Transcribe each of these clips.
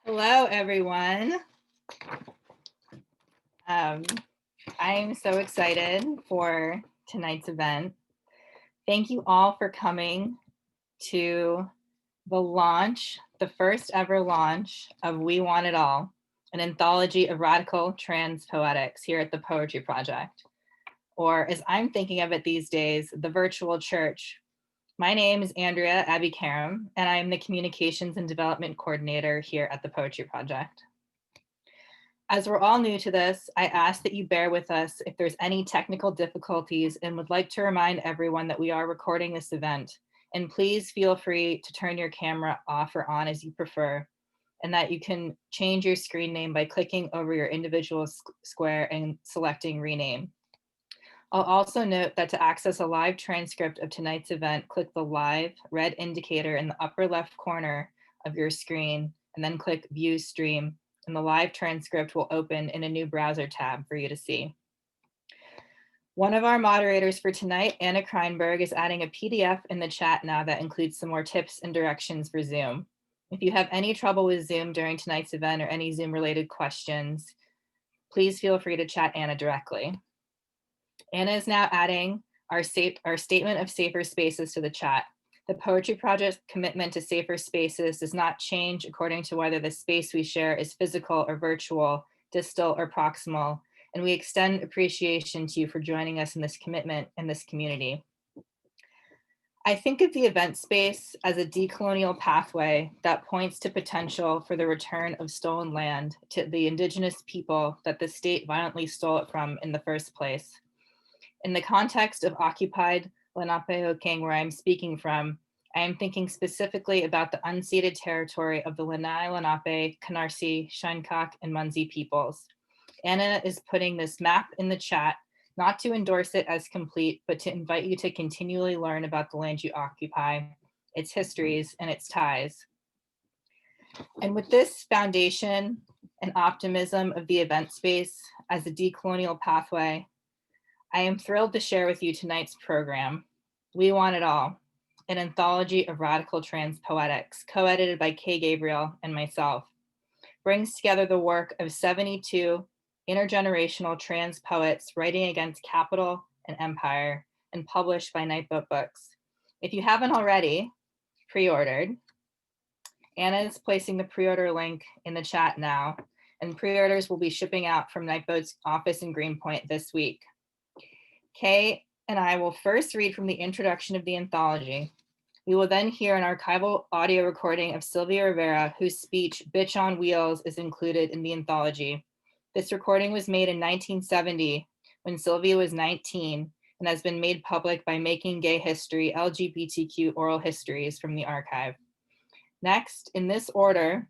Hello, everyone. I'm so excited for tonight's event. Thank you all for coming to the first ever launch of We Want It All, an anthology of radical trans poetics here at the Poetry Project, or as I'm thinking of it these days, the virtual church. My name is Andrea Abby Karam, and I am the Communications and Development Coordinator here at the Poetry Project. As we're all new to this, I ask that you bear with us if there's any technical difficulties and would like to remind everyone that we are recording this event. And please feel free to turn your camera off or on as you prefer, and that you can change your screen name by clicking over your individual square and selecting rename. I'll also note that to access a live transcript of tonight's event, click the live red indicator in the upper left corner of your screen and then click view stream, and the live transcript will open in a new browser tab for you to see. One of our moderators for tonight, Anna Kreinberg, is adding a PDF in the chat now that includes some more tips and directions for Zoom. If you have any trouble with Zoom during tonight's event or any Zoom related questions, please feel free to chat Anna directly. Anna is now adding our statement of safer spaces to the chat. The Poetry Project's commitment to safer spaces does not change according to whether the space we share is physical or virtual, distal or proximal, and we extend appreciation to you for joining us in this commitment in this community. I think of the event space as a decolonial pathway that points to potential for the return of stolen land to the indigenous people that the state violently stole it from in the first place. In the context of occupied Lenapehoking, where I'm speaking from, I am thinking specifically about the unceded territory of the Lenai Lenape, Canarsie, Shinnecock, and Munsee peoples. Anna is putting this map in the chat, not to endorse it as complete, but to invite you to continually learn about the land you occupy, its histories, and its ties. And with this foundation and optimism of the event space as a decolonial pathway, I am thrilled to share with you tonight's program, We Want It All, an anthology of radical trans poetics, co-edited by Kay Gabriel and myself, brings together the work of 72 intergenerational trans poets writing against capital and empire and published by Nightboat Books. If you haven't already pre-ordered, Anna is placing the pre-order link in the chat now, and pre-orders will be shipping out from Nightboat's office in Greenpoint this week. Kay and I will first read from the introduction of the anthology. We will then hear an archival audio recording of Sylvia Rivera, whose speech, Bitch on Wheels, is included in the anthology. This recording was made in 1970 when Sylvia was 19 and has been made public by Making Gay History LGBTQ Oral Histories from the archive. Next, in this order,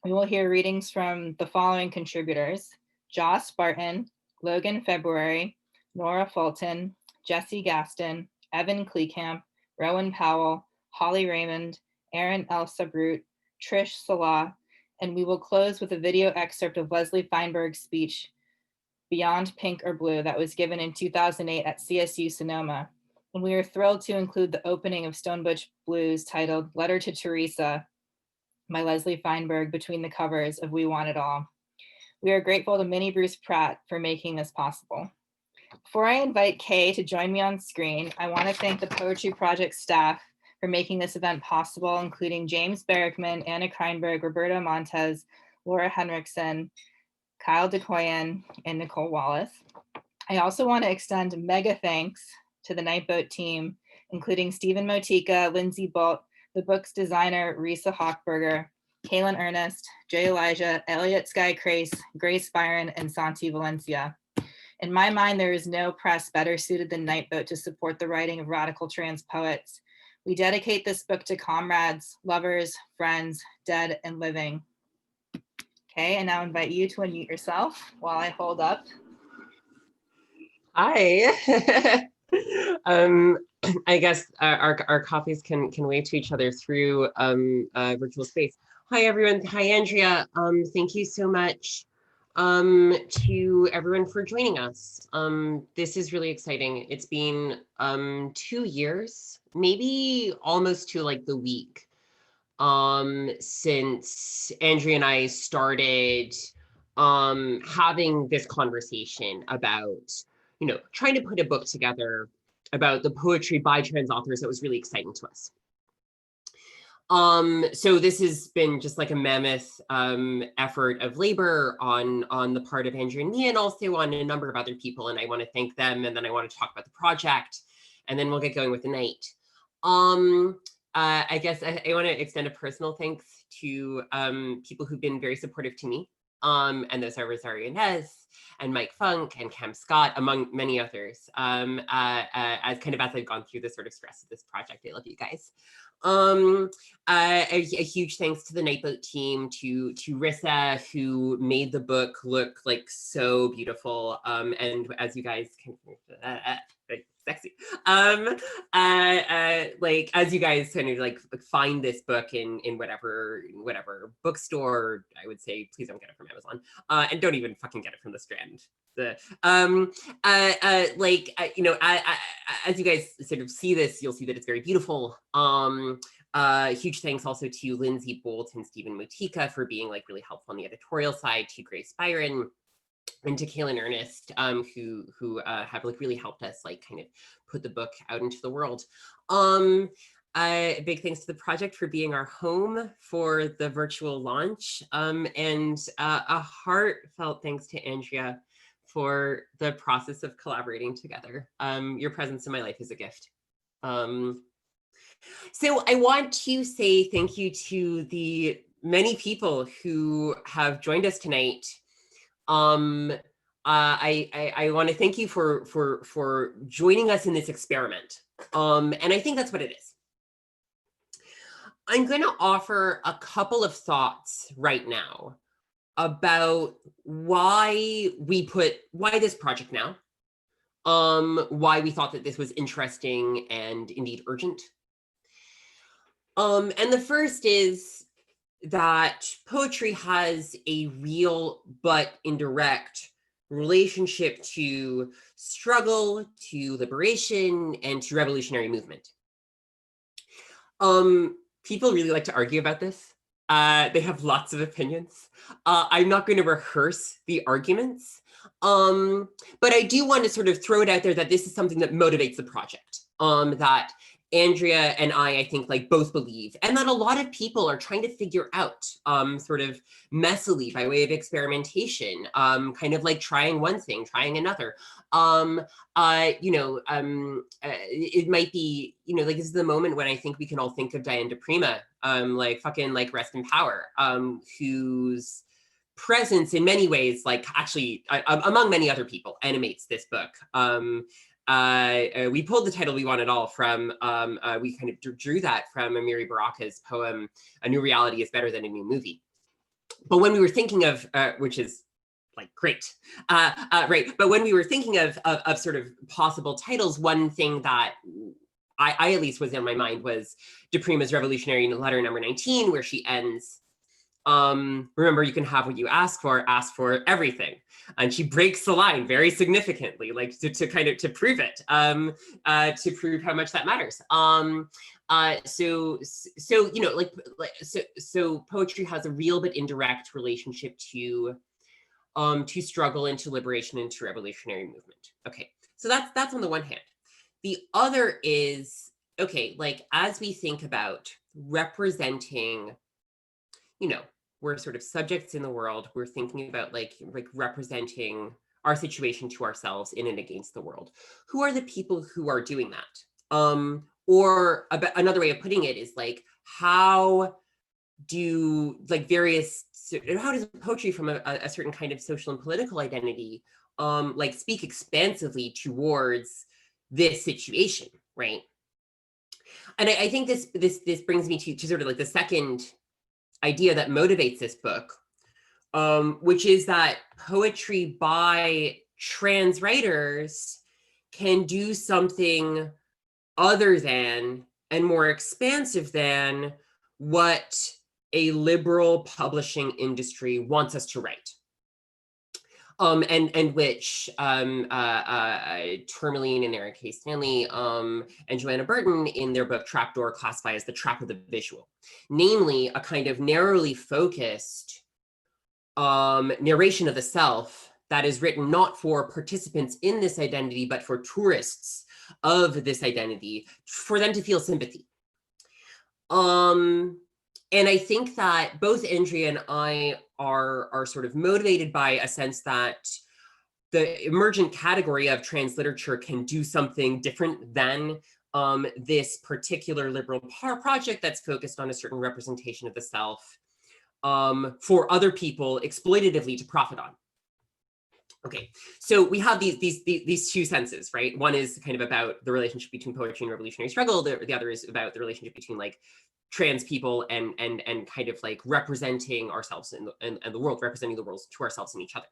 we will hear readings from the following contributors: Joss Barton, Logan February, Nora Fulton, Jesse Gaston, Evan Kleekamp, Rowan Powell, Holly Raymond, Aaron El Sabrut, Trish Salah, and we will close with a video excerpt of Leslie Feinberg's speech, Beyond Pink or Blue, that was given in 2008 at CSU Sonoma. And we are thrilled to include the opening of Stone Butch Blues titled Letter to Teresa by Leslie Feinberg between the covers of We Want It All. We are grateful to Minnie Bruce Pratt for making this possible. Before I invite Kay to join me on screen, I want to thank the Poetry Project staff for making this event possible, including James Barrickman, Anna Kreinberg, Roberta Montez, Laura Henriksen, Kyle DeCoyan, and Nicole Wallace. I also want to extend mega thanks to the Nightboat team, including Stephen Motika, Lindsay Bolt, the book's designer, Risa Hochberger, Kaylin Ernest, Jay Elijah, Elliot Sky Crace, Grace Byron, and Santi Valencia. In my mind, there is no press better suited than Nightboat to support the writing of radical trans poets. We dedicate this book to comrades, lovers, friends, dead and living. Okay, I now invite you to unmute yourself while I hold up. Hi. I guess our copies can wave to each other through virtual space. Hi, everyone. Hi, Andrea. Thank you so much to everyone for joining us. This is really exciting. It's been 2 years, maybe almost to like the week, since Andrea and I started having this conversation about, trying to put a book together about the poetry by trans authors that was really exciting to us. So this has been just like a mammoth effort of labor on the part of Andrea and me, and also on a number of other people. And I want to thank them, and then I want to talk about the project, and then we'll get going with the night. I guess I want to extend a personal thanks to people who've been very supportive to me. And those are Rosario Nez and Mike Funk and Cam Scott, among many others. As I've gone through the sort of stress of this project. I love you guys. A huge thanks to the Nightboat team, to Rissa, who made the book look like so beautiful. And as you guys can, sexy. Like as you guys kind of like find this book in whatever bookstore, I would say please don't get it from Amazon, and don't even fucking get it from the Strand. As you guys sort of see this, you'll see that it's very beautiful. Huge thanks also to Lindsay Bolt and Stephen Mutika for being like really helpful on the editorial side, to Grace Byron, and to Kaylin Ernest, who have like really helped us like kind of put the book out into the world. Big thanks to the project for being our home for the virtual launch, and a heartfelt thanks to Andrea for the process of collaborating together. Your presence in my life is a gift. So I want to say thank you to the many people who have joined us tonight. I want to thank you for joining us in this experiment. And I think that's what it is. I'm going to offer a couple of thoughts right now about why this project now, why we thought that this was interesting and indeed urgent. And the first is that poetry has a real but indirect relationship to struggle, to liberation, and to revolutionary movement. People really like to argue about this. They have lots of opinions. I'm not going to rehearse the arguments, but I do want to sort of throw it out there that this is something that motivates the project, that Andrea and I think like both believe, and that a lot of people are trying to figure out sort of messily by way of experimentation, kind of like trying one thing, trying another. It might be, like this is the moment when I think we can all think of Diane DePrima, like fucking like rest in power, whose presence in many ways, like actually among many other people, animates this book. We pulled the title We Want It All from, we kind of drew that from Amiri Baraka's poem, A New Reality is Better Than a New Movie. But when we were thinking of, which is like great, right. But when we were thinking of sort of possible titles, one thing that I at least was in my mind was DePrima's Revolutionary Letter Number 19, where she ends, remember, you can have what you ask for everything. And she breaks the line very significantly, like to kind of to prove it, to prove how much that matters. So poetry has a real but indirect relationship to struggle, into liberation, into revolutionary movement. Okay, so that's on the one hand. The other is, okay, like as we think about representing, we're sort of subjects in the world. We're thinking about like representing our situation to ourselves in and against the world. Who are the people who are doing that? Or another way of putting it is like, how does poetry from a certain kind of social and political identity like speak expansively towards this situation, right? And I think this brings me to sort of like the second idea that motivates this book, which is that poetry by trans writers can do something other than and more expansive than what a liberal publishing industry wants us to write. and which Tourmaline and Eric K. Stanley and Joanna Burton in their book Trapdoor classify as the trap of the visual, namely a kind of narrowly focused narration of the self that is written not for participants in this identity, but for tourists of this identity, for them to feel sympathy. And I think that both Andrea and I are sort of motivated by a sense that the emergent category of trans literature can do something different than this particular liberal project that's focused on a certain representation of the self for other people exploitatively to profit on. Okay, so we have these two senses, right? One is kind of about the relationship between poetry and revolutionary struggle. The other is about the relationship between like trans people and kind of like representing ourselves in the world, representing the world to ourselves and each other.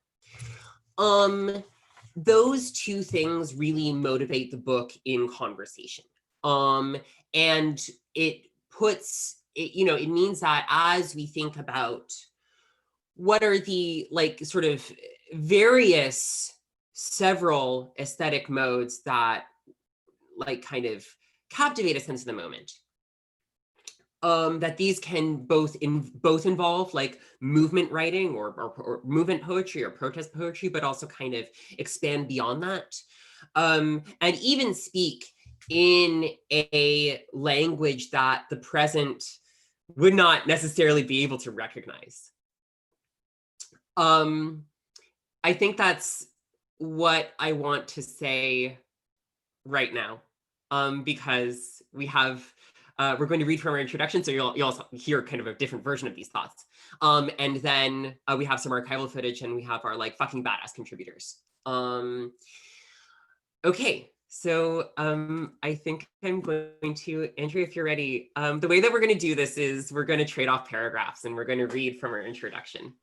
Those two things really motivate the book in conversation. And it puts it, you know, it means that as we think about what are the like sort of various several aesthetic modes that like kind of captivate a sense of the moment, that these can both involve like movement writing or movement poetry or protest poetry, but also kind of expand beyond that, and even speak in a language that the present would not necessarily be able to recognize. I think that's what I want to say right now, because we have, we're going to read from our introduction, so you'll also hear kind of a different version of these thoughts. And then we have some archival footage and we have our like fucking badass contributors. Okay, so I think I'm going to, Andrea, if you're ready, the way that we're going to do this is we're going to trade off paragraphs and we're going to read from our introduction.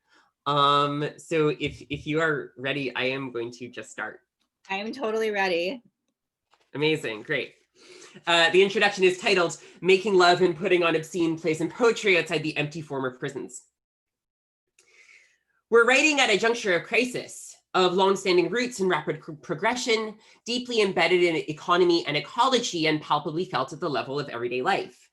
So if you are ready, I am going to just start. I am totally ready. Amazing, great. The introduction is titled Making Love and Putting on Obscene Plays and Poetry Outside the Empty Former Prisons. We're writing at a juncture of crisis, of longstanding roots and rapid progression, deeply embedded in economy and ecology and palpably felt at the level of everyday life.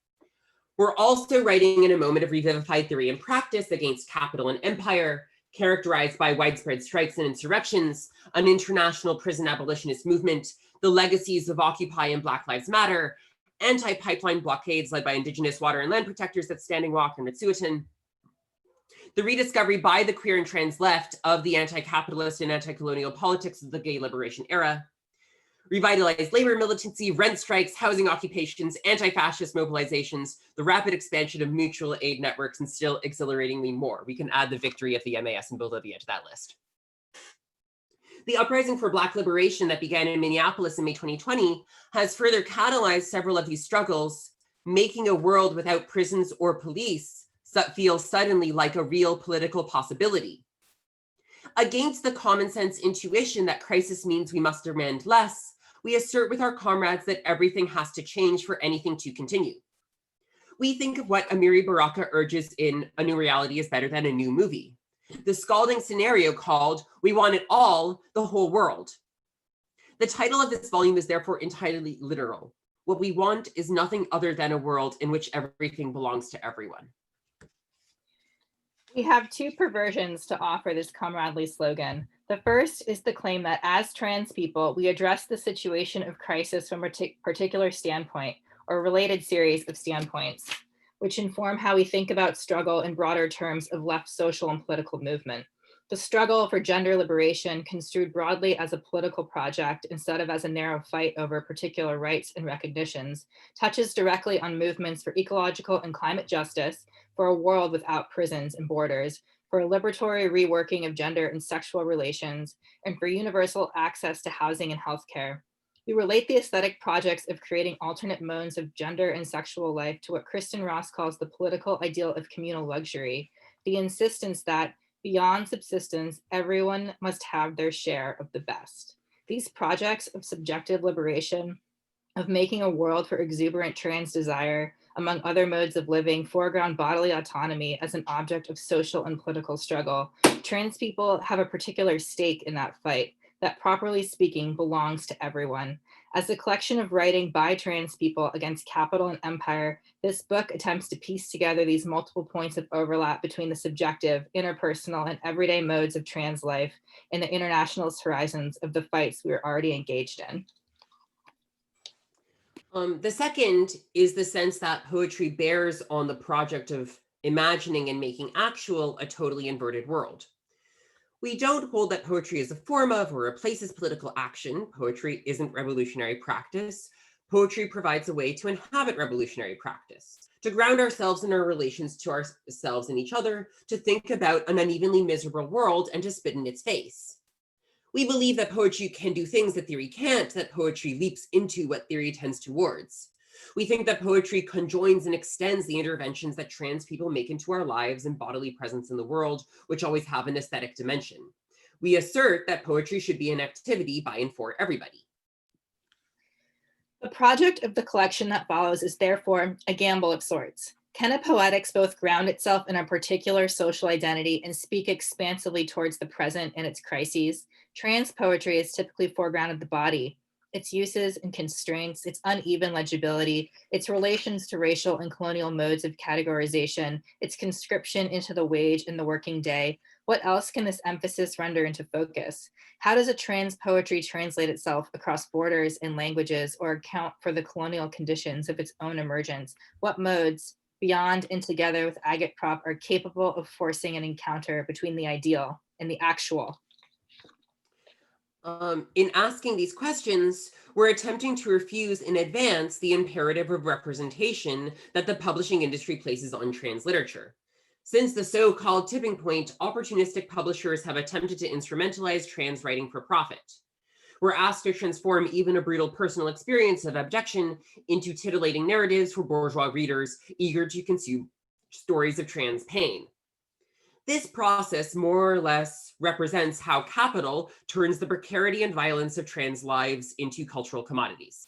We're also writing in a moment of revivified theory and practice against capital and empire, characterized by widespread strikes and insurrections, an international prison abolitionist movement, the legacies of Occupy and Black Lives Matter, anti-pipeline blockades led by Indigenous water and land protectors at Standing Rock and Wet'suwet'en, the rediscovery by the queer and trans left of the anti-capitalist and anti-colonial politics of the gay liberation era, revitalized labor militancy, rent strikes, housing occupations, anti-fascist mobilizations, the rapid expansion of mutual aid networks, and still exhilaratingly more. We can add the victory of the MAS in Bolivia to that list. The uprising for Black liberation that began in Minneapolis in May 2020 has further catalyzed several of these struggles, making a world without prisons or police feel suddenly like a real political possibility. Against the common sense intuition that crisis means we must demand less, we assert with our comrades that everything has to change for anything to continue. We think of what Amiri Baraka urges in A New Reality is Better Than a New Movie, the scalding scenario called We Want It All, the Whole World. The title of this volume is therefore entirely literal. What we want is nothing other than a world in which everything belongs to everyone. We have two perversions to offer this comradely slogan. The first is the claim that as trans people, we address the situation of crisis from a particular standpoint or a related series of standpoints, which inform how we think about struggle in broader terms of left social and political movement. The struggle for gender liberation, construed broadly as a political project instead of as a narrow fight over particular rights and recognitions, touches directly on movements for ecological and climate justice, for a world without prisons and borders, for a liberatory reworking of gender and sexual relations, and for universal access to housing and healthcare. We relate the aesthetic projects of creating alternate modes of gender and sexual life to what Kristen Ross calls the political ideal of communal luxury, the insistence that beyond subsistence, everyone must have their share of the best. These projects of subjective liberation, of making a world for exuberant trans desire, among other modes of living, foreground bodily autonomy as an object of social and political struggle, Trans people have a particular stake in that fight that, properly speaking, belongs to everyone. As a collection of writing by trans people against capital and empire, this book attempts to piece together these multiple points of overlap between the subjective, interpersonal, and everyday modes of trans life and the internationalist horizons of the fights we are already engaged in. The second is the sense that poetry bears on the project of imagining and making actual a totally inverted world. We don't hold that poetry is a form of or replaces political action. Poetry isn't revolutionary practice. Poetry provides a way to inhabit revolutionary practice, to ground ourselves in our relations to ourselves and each other, to think about an unevenly miserable world and to spit in its face. We believe that poetry can do things that theory can't, that poetry leaps into what theory tends towards. We think that poetry conjoins and extends the interventions that trans people make into our lives and bodily presence in the world, which always have an aesthetic dimension. We assert that poetry should be an activity by and for everybody. The project of the collection that follows is therefore a gamble of sorts. Can a poetics both ground itself in a particular social identity and speak expansively towards the present and its crises? Trans poetry is typically foregrounded the body, its uses and constraints, its uneven legibility, its relations to racial and colonial modes of categorization, its conscription into the wage and the working day. What else can this emphasis render into focus? How does a trans poetry translate itself across borders and languages or account for the colonial conditions of its own emergence? What modes, beyond and together with agitprop, are capable of forcing an encounter between the ideal and the actual? In asking these questions, we're attempting to refuse in advance the imperative of representation that the publishing industry places on trans literature. Since the so-called tipping point, opportunistic publishers have attempted to instrumentalize trans writing for profit. We're asked to transform even a brutal personal experience of abjection into titillating narratives for bourgeois readers eager to consume stories of trans pain. This process more or less represents how capital turns the precarity and violence of trans lives into cultural commodities.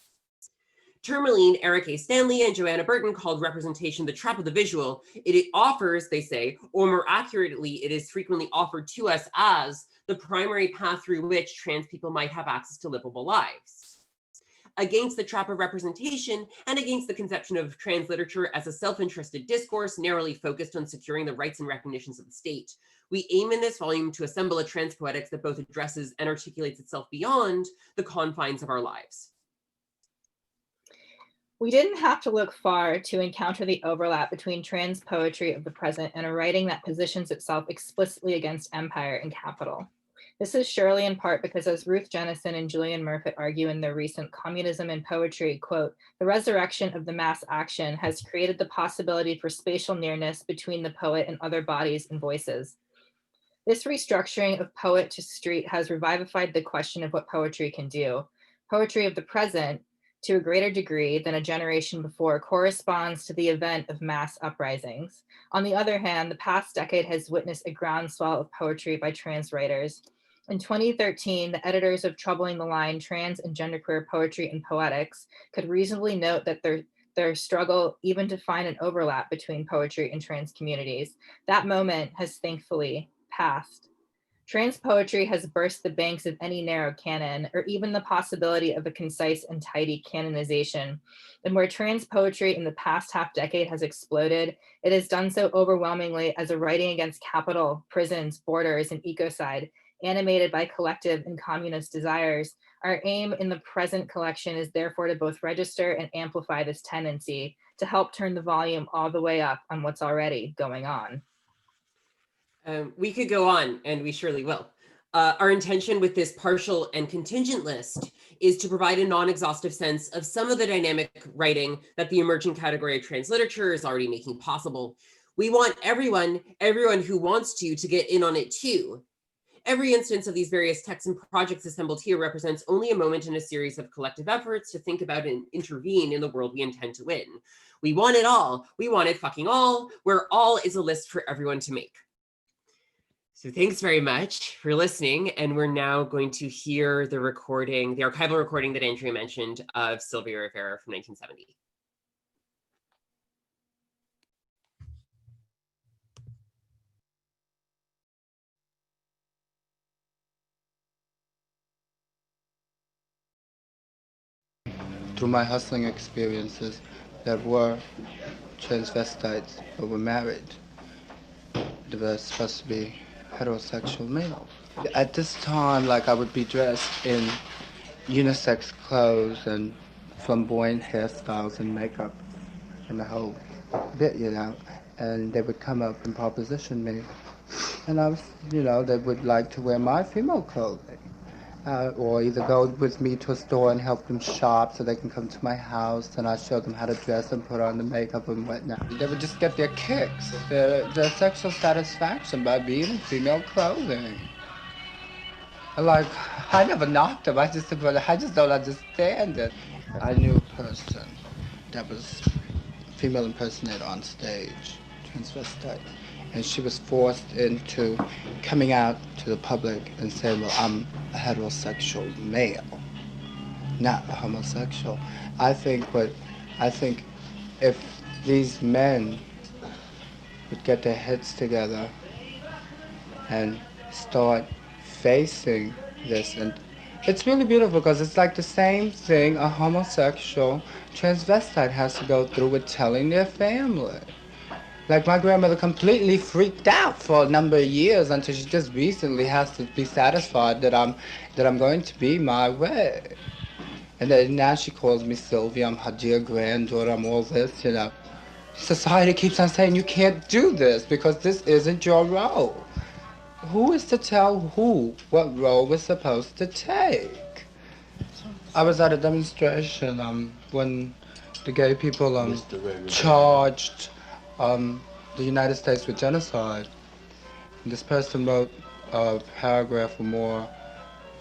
Tourmaline, Eric A. Stanley, and Joanna Burton called representation the trap of the visual. It offers, they say, or more accurately, it is frequently offered to us as the primary path through which trans people might have access to livable lives. Against the trap of representation and against the conception of trans literature as a self-interested discourse narrowly focused on securing the rights and recognitions of the state, we aim in this volume to assemble a trans poetics that both addresses and articulates itself beyond the confines of our lives. We didn't have to look far to encounter the overlap between trans poetry of the present and a writing that positions itself explicitly against empire and capital. This is surely in part because, as Ruth Jennison and Julian Murfitt argue in their recent Communism in Poetry, quote, the resurrection of the mass action has created the possibility for spatial nearness between the poet and other bodies and voices. This restructuring of poet to street has revivified the question of what poetry can do. Poetry of the present, to a greater degree than a generation before, corresponds to the event of mass uprisings. On the other hand, the past decade has witnessed a groundswell of poetry by trans writers. In 2013, the editors of Troubling the Line, Trans and Genderqueer Poetry and Poetics could reasonably note that their struggle even to find an overlap between poetry and trans communities. That moment has thankfully passed. Trans poetry has burst the banks of any narrow canon, or even the possibility of a concise and tidy canonization. And where trans poetry in the past half decade has exploded, it has done so overwhelmingly as a writing against capital, prisons, borders, and ecocide, animated by collective and communist desires. Our aim in the present collection is therefore to both register and amplify this tendency, to help turn the volume all the way up on what's already going on. We could go on, and we surely will. Our intention with this partial and contingent list is to provide a non-exhaustive sense of some of the dynamic writing that the emerging category of trans literature is already making possible. We want everyone who wants to get in on it too. Every instance of these various texts and projects assembled here represents only a moment in a series of collective efforts to think about and intervene in the world we intend to win. We want it all. We want it fucking all, where all is a list for everyone to make. So thanks very much for listening. And we're now going to hear the recording, the archival recording that Andrea mentioned of Sylvia Rivera from 1970. through my hustling experiences that were transvestites but were married. They were supposed to be heterosexual males. At this time, like I would be dressed in unisex clothes and flamboyant hairstyles and makeup and the whole bit, you know. And they would come up and proposition me. And I was, you know, they would like to wear my female clothing. Or either go with me to a store and help them shop so they can come to my house and I show them how to dress and put on the makeup and whatnot. They would just get their kicks, their sexual satisfaction by being in female clothing. Like, I never knocked them. I just don't understand it. I knew a person that was female impersonator on stage, transvestite, and she was forced into coming out to the public and saying, well, I'm a heterosexual male, not a homosexual. I think if these men would get their heads together and start facing this, and it's really beautiful because it's like the same thing a homosexual transvestite has to go through with telling their family. Like my grandmother completely freaked out for a number of years until she just recently has to be satisfied that I'm going to be my way. And then now she calls me Sylvia, I'm her dear granddaughter, I'm all this, you know. Society keeps on saying you can't do this because this isn't your role. Who is to tell who what role we're supposed to take? I was at a demonstration when the gay people charged the United States with genocide. And this person wrote a paragraph or more,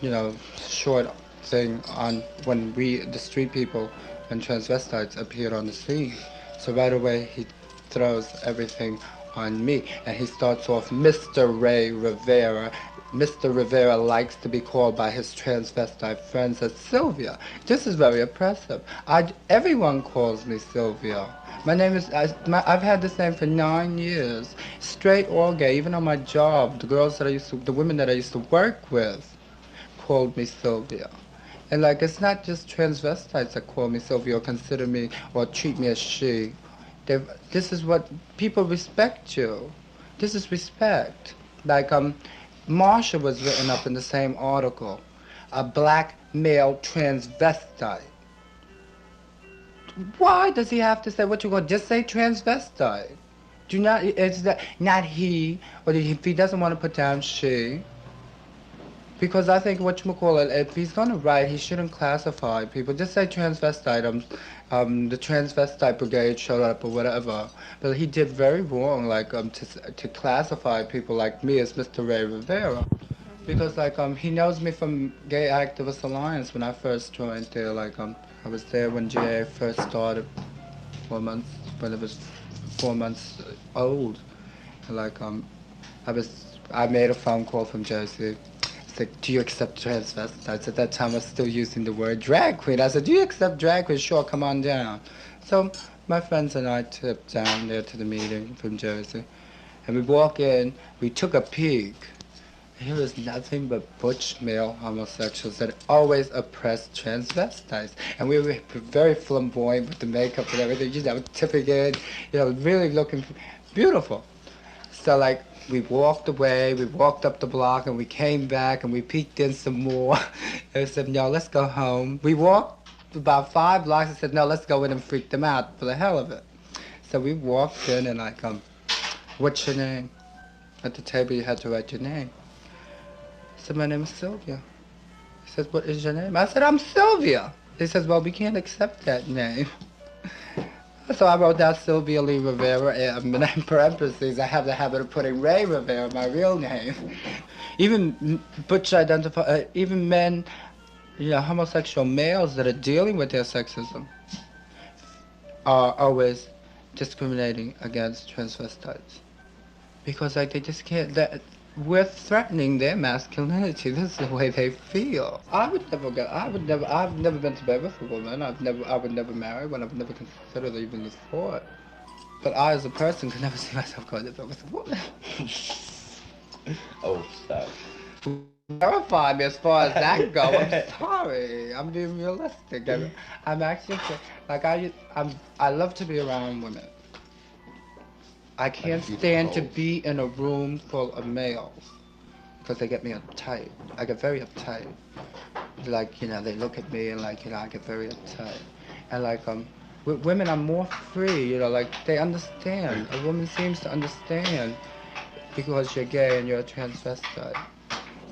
you know, short thing on when the street people and transvestites appeared on the scene. So right away he throws everything on me and he starts off Mr. Ray Rivera. Mr. Rivera likes to be called by his transvestite friends as Sylvia. This is very oppressive. Everyone calls me Sylvia. My name is, I've had this name for 9 years, straight or gay. Even on my job, the women that I used to work with called me Sylvia. And like, it's not just transvestites that call me Sylvia or consider me or treat me as she. This is what people respect you. This is respect. Like, Marsha was written up in the same article. A black male transvestite. Why does he have to say what you going? Just say transvestite. Do not. It's not he, or if he doesn't want to put down she. Because I think whatchamacallit, if he's gonna write, he shouldn't classify people. Just say transvestite. The transvestite brigade showed up or whatever. But he did very wrong, like to classify people like me as Mr. Ray Rivera. Because like he knows me from Gay Activist Alliance when I first joined there. Like I was there when GA first started, 4 months when it was 4 months old. Like I made a phone call from Jersey. It's like, do you accept transvestites? At that time, I was still using the word drag queen. I said, do you accept drag queen? Sure, come on down. So my friends and I tipped down there to the meeting from Jersey. And we walk in, we took a peek. Here was nothing but butch male homosexuals that always oppressed transvestites. And we were very flamboyant with the makeup and everything, you know, tipping in, you know, really looking beautiful. So like, we walked away, we walked up the block, and we came back, and we peeked in some more. And we said, no, let's go home. We walked about 5 blocks and said, no, let's go in and freak them out for the hell of it. So we walked in and like, what's your name? At the table, you had to write your name. I said, my name is Sylvia. He says, what is your name? I said, I'm Sylvia. He says, well, we can't accept that name. So I wrote down Sylvia Lee Rivera, and in parentheses, I have the habit of putting Ray Rivera, my real name. Even even men, you know, homosexual males that are dealing with their sexism are always discriminating against transvestites. Because like they just can't, we're threatening their masculinity. This is the way they feel. I've never been to bed with a woman. I would never marry one. I've never considered even the thought. But I, as a person, could never see myself going to bed with a woman. Oh, stop. terrify me as far as that go. I'm sorry. I'm being realistic. I'm actually like I love to be around women. I can't stand to be in a room full of males because they get me uptight. I get very uptight. Like, they look at me and like, I get very uptight. And like, with women, I'm more free, like they understand. A woman seems to understand because you're gay and you're a transvestite.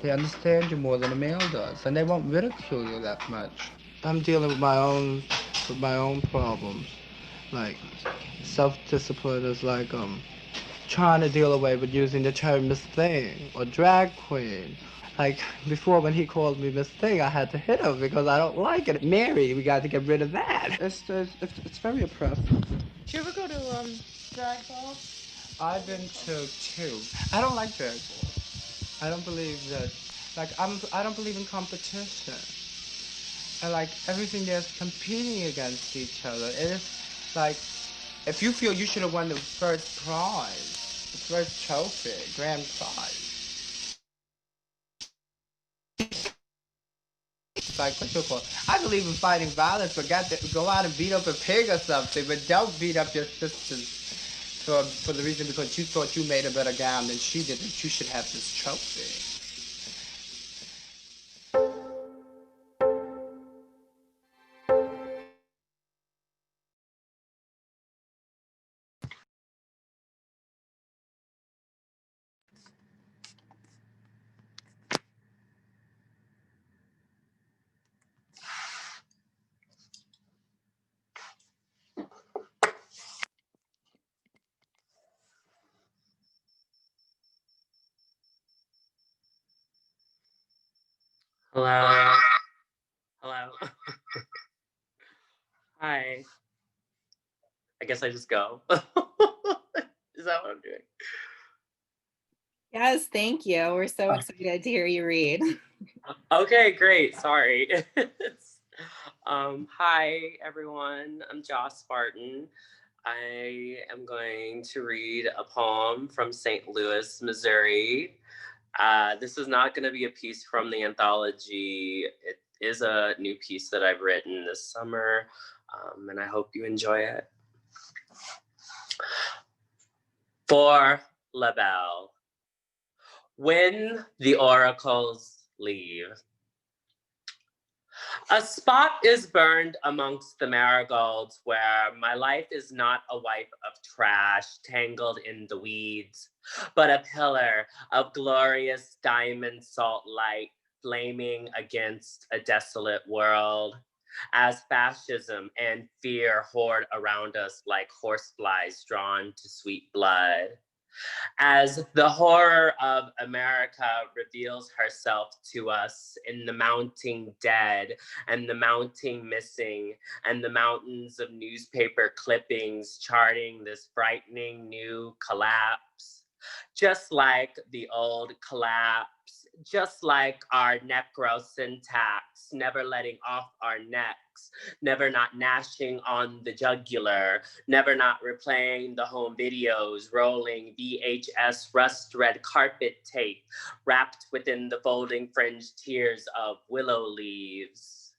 They understand you more than a male does, and they won't ridicule you that much. I'm dealing with my own problems. Like, self-discipline is like, trying to deal away with using the term Miss Thing or drag queen. Like, before when he called me Miss Thing, I had to hit him because I don't like it. Mary, we got to get rid of that. It's very oppressive. Do you ever go to drag balls? I've been to two. I don't like drag balls. I don't believe that, like, I don't believe in competition. And like, everything there's competing against each other. It is like, if you feel you should have won the first prize, the first trophy, grand prize. Like, what's your call? I believe in fighting violence, but go out and beat up a pig or something, but don't beat up your sisters for the reason because you thought you made a better gown than she did, that you should have this trophy. Hello. Hello. Hi. I guess I just go. Is that what I'm doing? Yes, thank you. We're so excited to hear you read. Okay, great. Sorry. Hi, everyone. I'm Joss Spartan. I am going to read a poem from St. Louis, Missouri. This is not going to be a piece from the anthology. It is a new piece that I've written this summer, and I hope you enjoy it. For La Belle. When the oracles leave. A spot is burned amongst the marigolds where my life is not a wipe of trash tangled in the weeds, but a pillar of glorious diamond salt light flaming against a desolate world. As fascism and fear hoard around us like horseflies drawn to sweet blood. As the horror of America reveals herself to us in the mounting dead and the mounting missing and the mountains of newspaper clippings charting this frightening new collapse. Just like the old collapse, just like our necrosyntax, never letting off our necks, never not gnashing on the jugular, never not replaying the home videos, rolling VHS rust red carpet tape, wrapped within the folding fringed tears of willow leaves.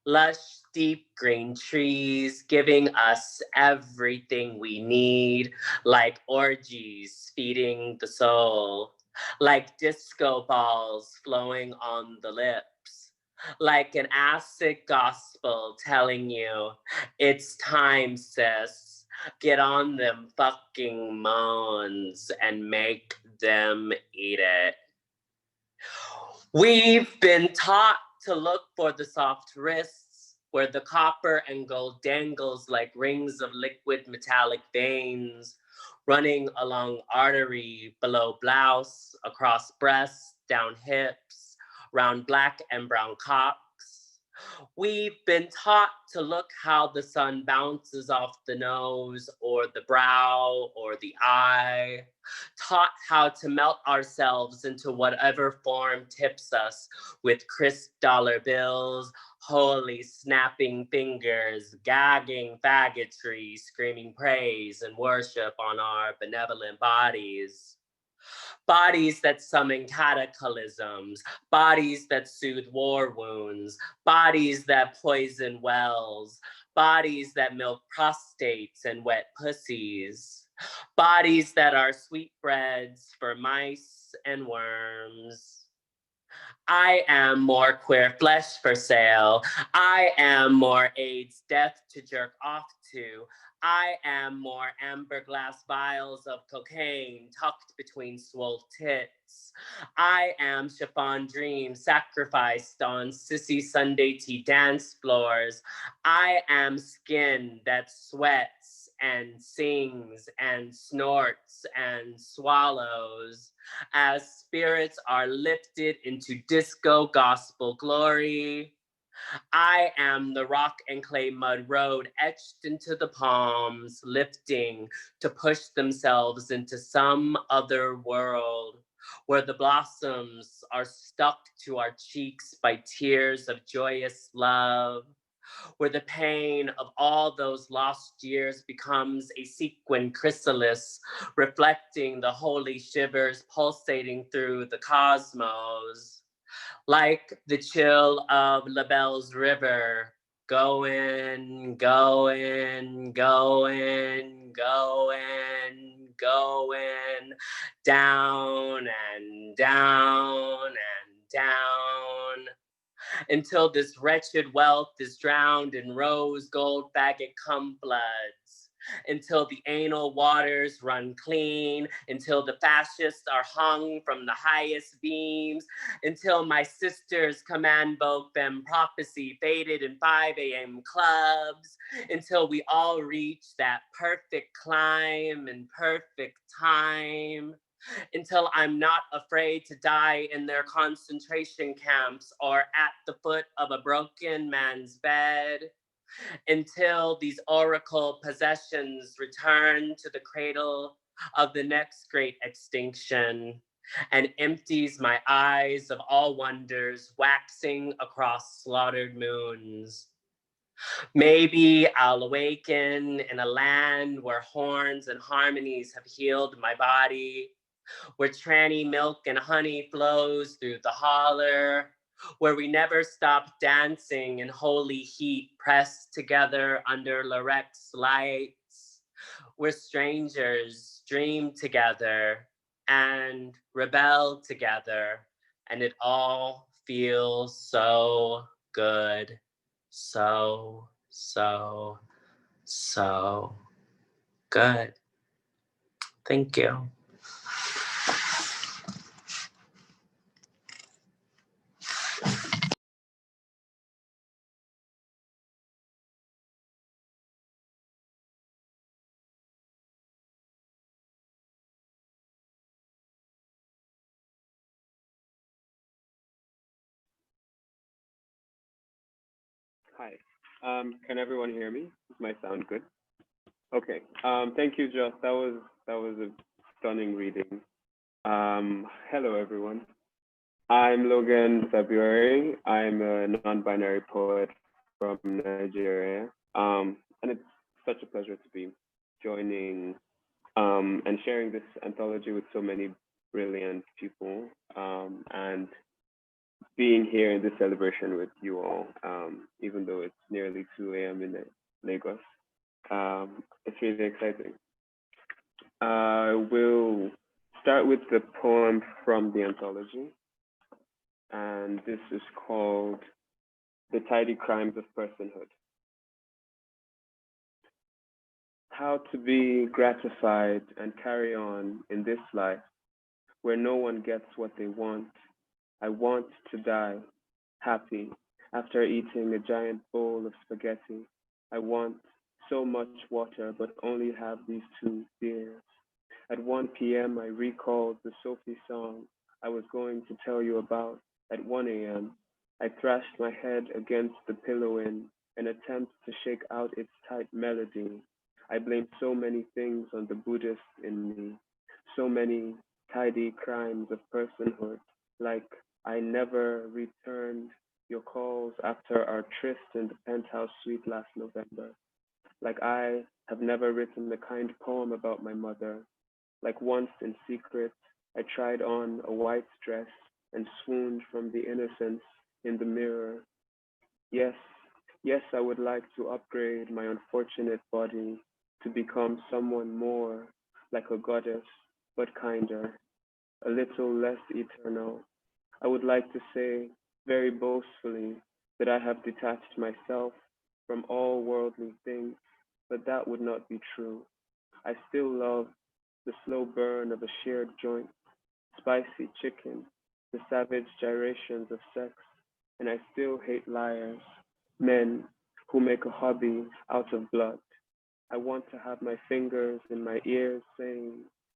Lush, deep green trees giving us everything we need, like orgies feeding the soul, like disco balls flowing on the lips, like an acid gospel telling you, it's time, sis. Get on them fucking moans and make them eat it. We've been taught to look for the soft wrists where the copper and gold dangles like rings of liquid metallic veins running along artery below blouse, across breasts, down hips, round black and brown cocks. We've been taught to look how the sun bounces off the nose or the brow or the eye, taught how to melt ourselves into whatever form tips us with crisp dollar bills, holy snapping fingers, gagging faggotry, screaming praise and worship on our benevolent bodies. Bodies that summon cataclysms, bodies that soothe war wounds, bodies that poison wells, bodies that milk prostates and wet pussies, bodies that are sweetbreads for mice and worms. I am more queer flesh for sale. I am more AIDS death to jerk off to. I am more amber glass vials of cocaine tucked between swole tits. I am chiffon dreams sacrificed on sissy Sunday tea dance floors. I am skin that sweats and sings and snorts and swallows as spirits are lifted into disco gospel glory. I am the rock and clay mud road etched into the palms, lifting to push themselves into some other world where the blossoms are stuck to our cheeks by tears of joyous love, where the pain of all those lost years becomes a sequin chrysalis, reflecting the holy shivers pulsating through the cosmos, like the chill of LaBelle's river, going, going, going, going, going, down and down and down, until this wretched wealth is drowned in rose gold faggot cum floods, until the anal waters run clean, until the fascists are hung from the highest beams, until my sister's command book femme prophecy faded in 5 a.m. clubs, until we all reach that perfect climb and perfect time, until I'm not afraid to die in their concentration camps or at the foot of a broken man's bed, until these oracle possessions return to the cradle of the next great extinction and empties my eyes of all wonders waxing across slaughtered moons. Maybe I'll awaken in a land where horns and harmonies have healed my body, where tranny milk and honey flows through the holler, where we never stop dancing in holy heat pressed together under Lorex lights, where strangers dream together and rebel together, and it all feels so good, so good. Thank you. Hi. Can everyone hear me? Does my sound good? Okay. Thank you, Joss. That was a stunning reading. Hello, everyone. I'm Logan February. I'm a non-binary poet from Nigeria. And it's such a pleasure to be joining and sharing this anthology with so many brilliant people, and being here in this celebration with you all, even though it's nearly 2 a.m. in Lagos. It's really exciting. I will start with the poem from the anthology, and this is called The Tidy Crimes of Personhood. How to be gratified and carry on in this life where no one gets what they want. I want to die happy after eating a giant bowl of spaghetti. I want so much water, but only have these 2 beers. At 1 p.m., I recalled the Sophie song I was going to tell you about. At 1 a.m., I thrashed my head against the pillow in an attempt to shake out its tight melody. I blamed so many things on the Buddhist in me, so many tidy crimes of personhood, like I never returned your calls after our tryst in the penthouse suite last November, like I have never written a kind poem about my mother, like once in secret I tried on a white dress and swooned from the innocence in the mirror. Yes, yes, I would like to upgrade my unfortunate body to become someone more like a goddess, but kinder, a little less eternal. I would like to say very boastfully that I have detached myself from all worldly things, but that would not be true. I still love the slow burn of a shared joint, spicy chicken, the savage gyrations of sex, and I still hate liars, men who make a hobby out of blood. I want to have my fingers in my ears saying,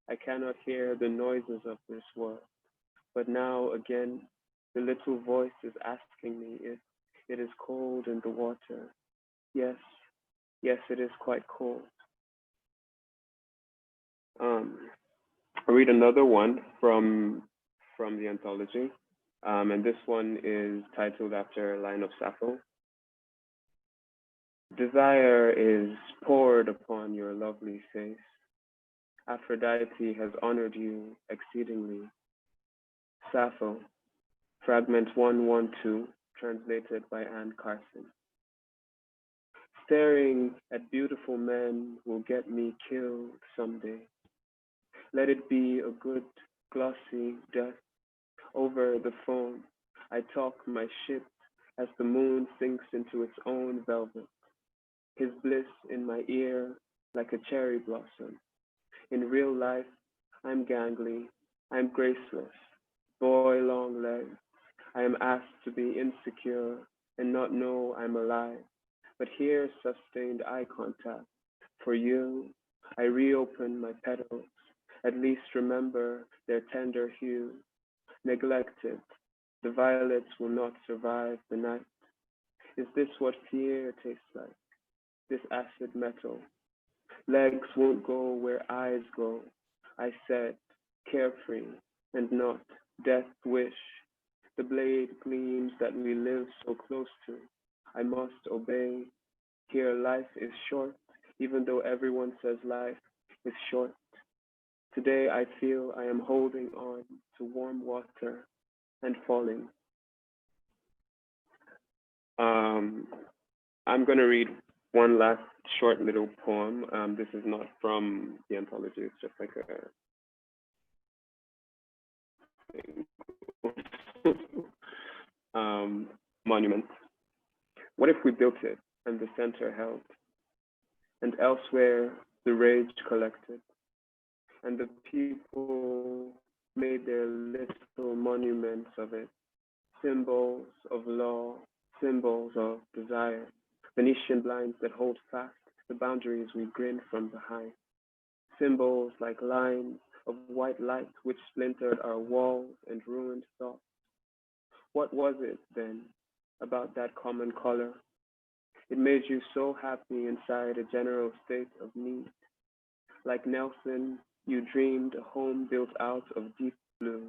I cannot hear the noises of this world. But now again, the little voice is asking me if it is cold in the water. Yes, yes, it is quite cold. I'll read another one from the anthology, and this one is titled after a line of Sappho. Desire is poured upon your lovely face. Aphrodite has honored you exceedingly. Sappho, fragment 112, translated by Anne Carson. Staring at beautiful men will get me killed someday. Let it be a good, glossy death. Over the phone, I talk my shit as the moon sinks into its own velvet. His bliss in my ear like a cherry blossom. In real life, I'm gangly, I'm graceless, boy long legs. I am asked to be insecure and not know I'm alive. But here's sustained eye contact. For you, I reopen my petals. At least remember their tender hue. Neglected, the violets will not survive the night. Is this what fear tastes like? This acid metal. Legs won't go where eyes go. I said, carefree and not death wish. The blade gleams that we live so close to. I must obey. Here life is short, even though everyone says life is short. Today I feel I am holding on to warm water and falling. I'm going to read one last short little poem. This is not from the anthology, it's just like a monument. What if we built it and the center held, and elsewhere the rage collected, and the people made their little monuments of it, symbols of law, symbols of desire, Venetian blinds that hold fast the boundaries we grin from behind, symbols like lines of white light which splintered our walls and ruined thoughts. What was it then about that common color? It made you so happy inside a general state of need. Like Nelson, you dreamed a home built out of deep blue,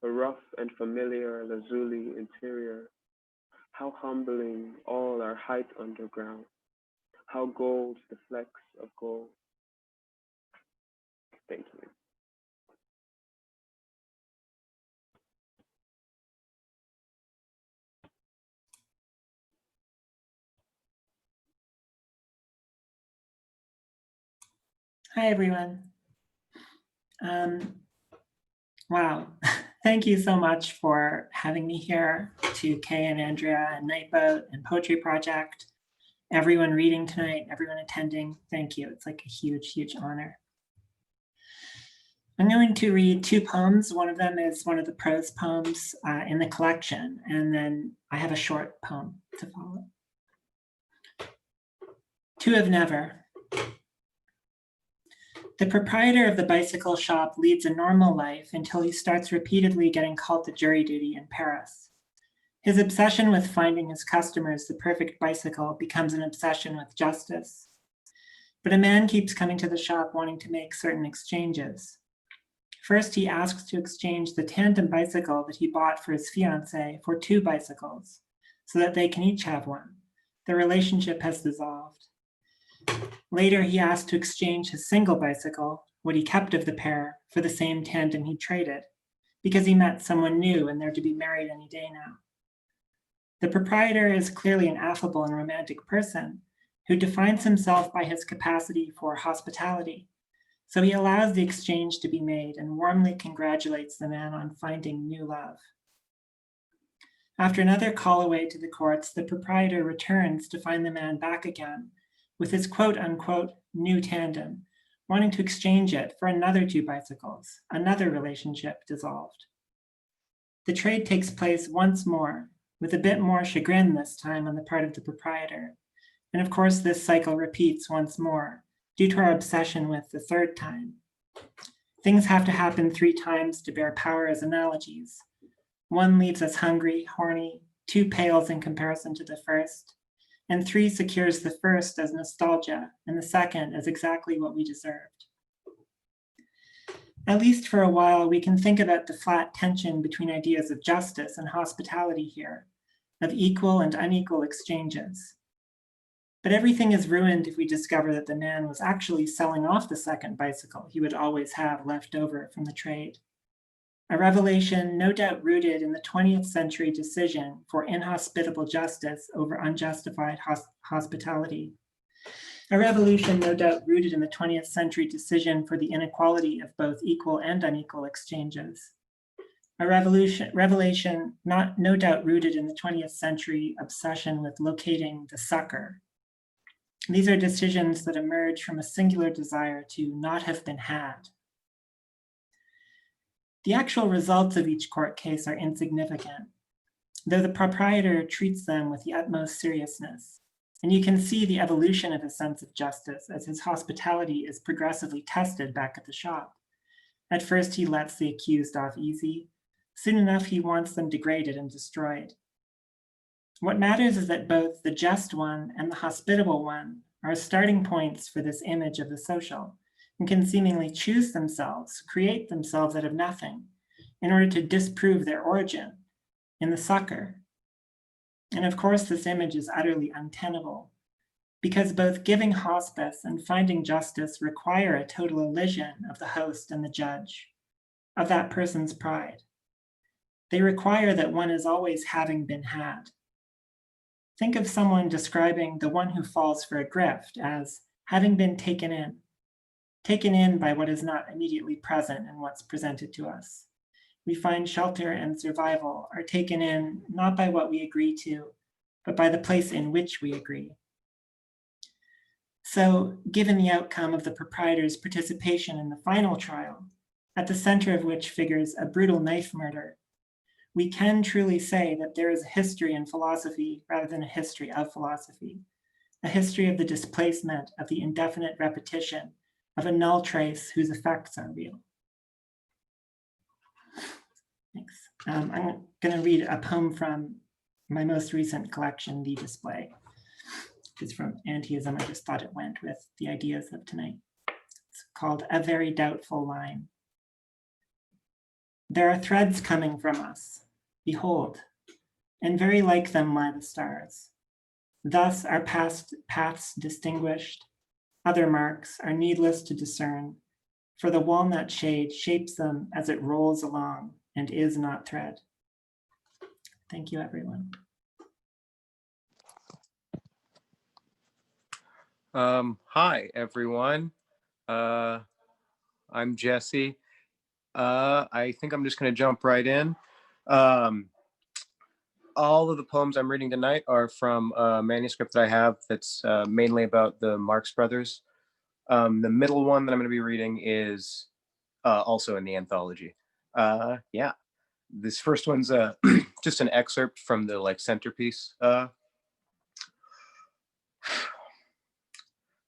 a rough and familiar lazuli interior. How humbling all our height underground. How gold the flecks of gold. Thank you. Hi, everyone. Wow, thank you so much for having me here, to Kay and Andrea and Nightboat and Poetry Project, everyone reading tonight, everyone attending. Thank you. It's like a huge, huge honor. I'm going to read two poems. One of them is one of the prose poems in the collection, and then I have a short poem to follow. Two of Never. The proprietor of the bicycle shop leads a normal life until he starts repeatedly getting called to jury duty in Paris. His obsession with finding his customers the perfect bicycle becomes an obsession with justice. But a man keeps coming to the shop wanting to make certain exchanges. First, he asks to exchange the tandem bicycle that he bought for his fiancée for two bicycles, so that they can each have one. The relationship has dissolved. Later, he asks to exchange his single bicycle what he kept of the pair for the same tandem he traded, because he met someone new and they're to be married any day now. The proprietor is clearly an affable and romantic person who defines himself by his capacity for hospitality. So he allows the exchange to be made and warmly congratulates the man on finding new love. After another call away to the courts, the proprietor returns to find the man back again with his quote unquote new tandem, wanting to exchange it for another 2 bicycles, another relationship dissolved. The trade takes place once more, with a bit more chagrin this time on the part of the proprietor. And of course, this cycle repeats once more due to our obsession with the 3rd time. Things have to happen 3 times to bear power as analogies. 1 leaves us hungry, horny, 2 pales in comparison to the 1st, and 3 secures the 1st as nostalgia and the 2nd as exactly what we deserved. At least for a while, we can think about the flat tension between ideas of justice and hospitality here, of equal and unequal exchanges. But everything is ruined if we discover that the man was actually selling off the 2nd bicycle he would always have left over from the trade. A revelation no doubt rooted in the 20th century decision for inhospitable justice over unjustified hospitality. A revolution no doubt rooted in the 20th century decision for the inequality of both equal and unequal exchanges. A revelation no doubt rooted in the 20th century obsession with locating the sucker. These are decisions that emerge from a singular desire to not have been had. The actual results of each court case are insignificant, though the proprietor treats them with the utmost seriousness. And you can see the evolution of his sense of justice as his hospitality is progressively tested back at the shop. At first, he lets the accused off easy. Soon enough, he wants them degraded and destroyed. What matters is that both the just one and the hospitable one are starting points for this image of the social, and can seemingly choose themselves, create themselves out of nothing, in order to disprove their origin in the sucker. And of course, this image is utterly untenable, because both giving hospice and finding justice require a total elision of the host and the judge, of that person's pride. They require that one is always having been had. Think of someone describing the one who falls for a grift as having been taken in by what is not immediately present in what's presented to us. We find shelter and survival are taken in not by what we agree to, but by the place in which we agree. So, given the outcome of the proprietor's participation in the final trial, at the center of which figures a brutal knife murder, we can truly say that there is a history in philosophy rather than a history of philosophy, a history of the displacement of the indefinite repetition of a null trace whose effects are real. Thanks. I'm going to read a poem from my most recent collection, The Display. It's from Antiism. I just thought it went with the ideas of tonight. It's called A Very Doubtful Line. There are threads coming from us, behold, and very like them lie the stars. Thus our past paths distinguished, other marks are needless to discern, for the walnut shade shapes them as it rolls along and is not thread. Thank you, everyone. Hi, everyone. I'm Jesse. I think I'm just going to jump right in. All of the poems I'm reading tonight are from a manuscript that I have that's mainly about the Marx Brothers. The middle one that I'm going to be reading is also in the anthology. Yeah, this first one's just an excerpt from the centerpiece.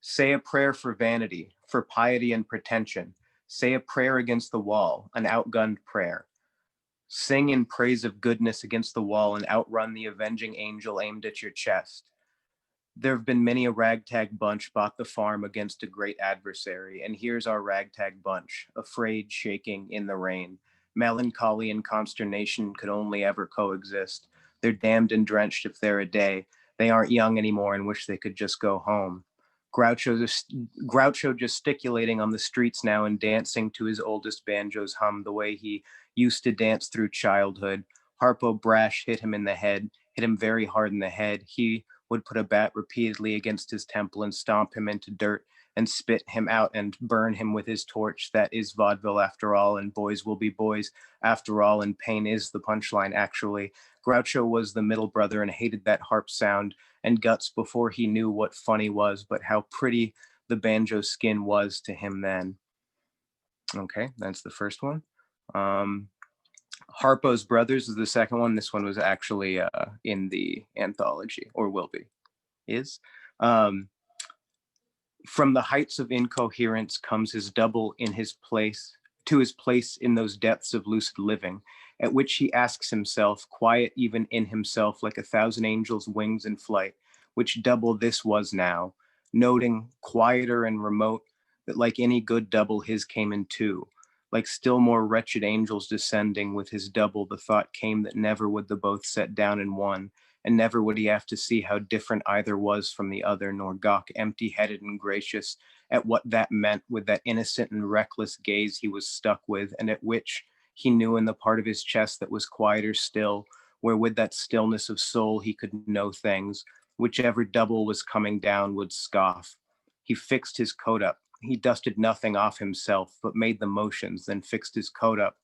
Say a prayer for vanity, for piety and pretension. Say a prayer against the wall, an outgunned prayer. Sing in praise of goodness against the wall and outrun the avenging angel aimed at your chest. There have been many a ragtag bunch bought the farm against a great adversary, and here's our ragtag bunch, afraid, shaking in the rain. Melancholy and consternation could only ever coexist. They're damned and drenched if they're a day. They aren't young anymore and wish they could just go home. Groucho gesticulating on the streets now and dancing to his oldest banjo's hum the way he used to dance through childhood. Harpo Brash hit him very hard in the head. He would put a bat repeatedly against his temple and stomp him into dirt and spit him out and burn him with his torch. That is vaudeville after all, and boys will be boys after all, and pain is the punchline actually. Groucho was the middle brother and hated that harp sound and guts before he knew what funny was, but how pretty the banjo skin was to him then. Okay, that's the first one. Harpo's Brothers is the second one. This one was actually in the anthology, or will be, is. From the heights of incoherence comes his double in his place, to his place in those depths of lucid living, at which he asks himself, quiet even in himself, like 1,000 angels' wings in flight, which double this was now, noting quieter and remote, that like any good double his came in two. Like still more wretched angels descending with his double, the thought came that never would the both set down in one, and never would he have to see how different either was from the other, nor gawk empty-headed and gracious at what that meant with that innocent and reckless gaze he was stuck with, and at which he knew in the part of his chest that was quieter still, where with that stillness of soul he could know things, whichever double was coming down would scoff. He fixed his coat up. He dusted nothing off himself, but made the motions, then fixed his coat up,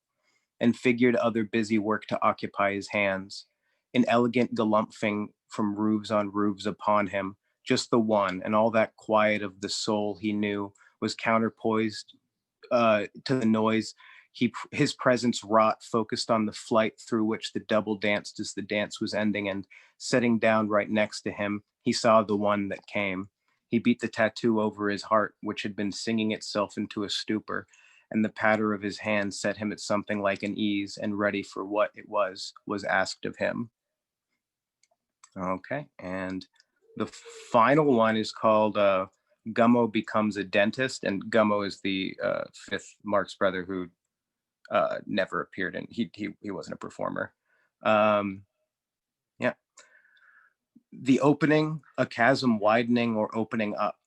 and figured other busy work to occupy his hands. An elegant galumphing from roofs on roofs upon him, just the one, and all that quiet of the soul he knew was counterpoised to the noise his presence wrought, focused on the flight through which the double danced as the dance was ending, and setting down right next to him, he saw the one that came. He beat the tattoo over his heart, which had been singing itself into a stupor, and the patter of his hand set him at something like an ease and ready for what it was asked of him. Okay, and the final one is called Gummo Becomes a Dentist, and Gummo is the fifth Marx brother who never appeared in, he wasn't a performer. Yeah. The opening, a chasm widening or opening up.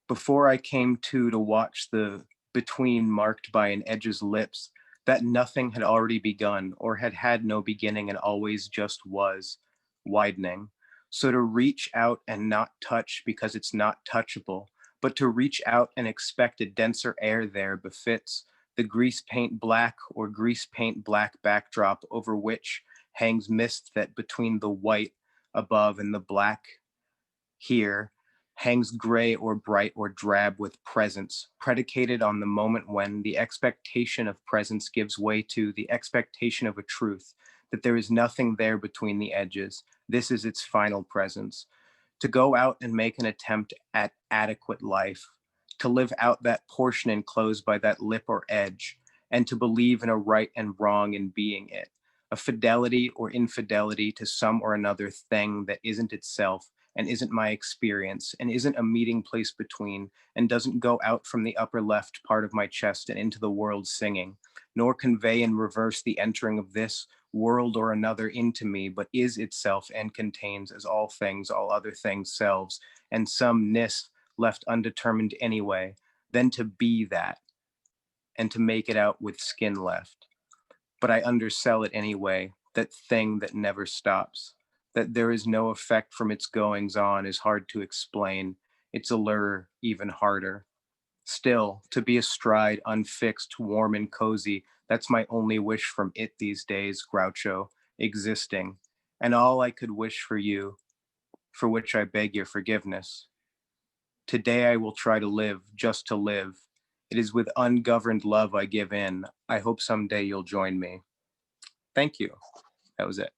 Before I came to watch the between marked by an edge's lips, that nothing had already begun or had no beginning and always just was widening. So to reach out and not touch because it's not touchable, but to reach out and expect a denser air there befits the grease paint black or grease paint black backdrop over which hangs mist that between the white above and the black here hangs gray or bright or drab with presence, predicated on the moment when the expectation of presence gives way to the expectation of a truth, that there is nothing there between the edges. This is its final presence. To go out and make an attempt at adequate life, to live out that portion enclosed by that lip or edge, and to believe in a right and wrong in being it, a fidelity or infidelity to some or another thing that isn't itself and isn't my experience and isn't a meeting place between and doesn't go out from the upper left part of my chest and into the world singing, nor convey in reverse the entering of this world or another into me, but is itself and contains as all things, all other things selves, and some ness left undetermined anyway, then to be that and to make it out with skin left. But I undersell it anyway, that thing that never stops, that there is no effect from its goings on is hard to explain, its allure even harder. Still, to be astride, unfixed, warm and cozy, that's my only wish from it these days, Groucho, existing, and all I could wish for you, for which I beg your forgiveness. Today I will try to live, just to live. It is with ungoverned love I give in. I hope someday you'll join me. Thank you. That was it.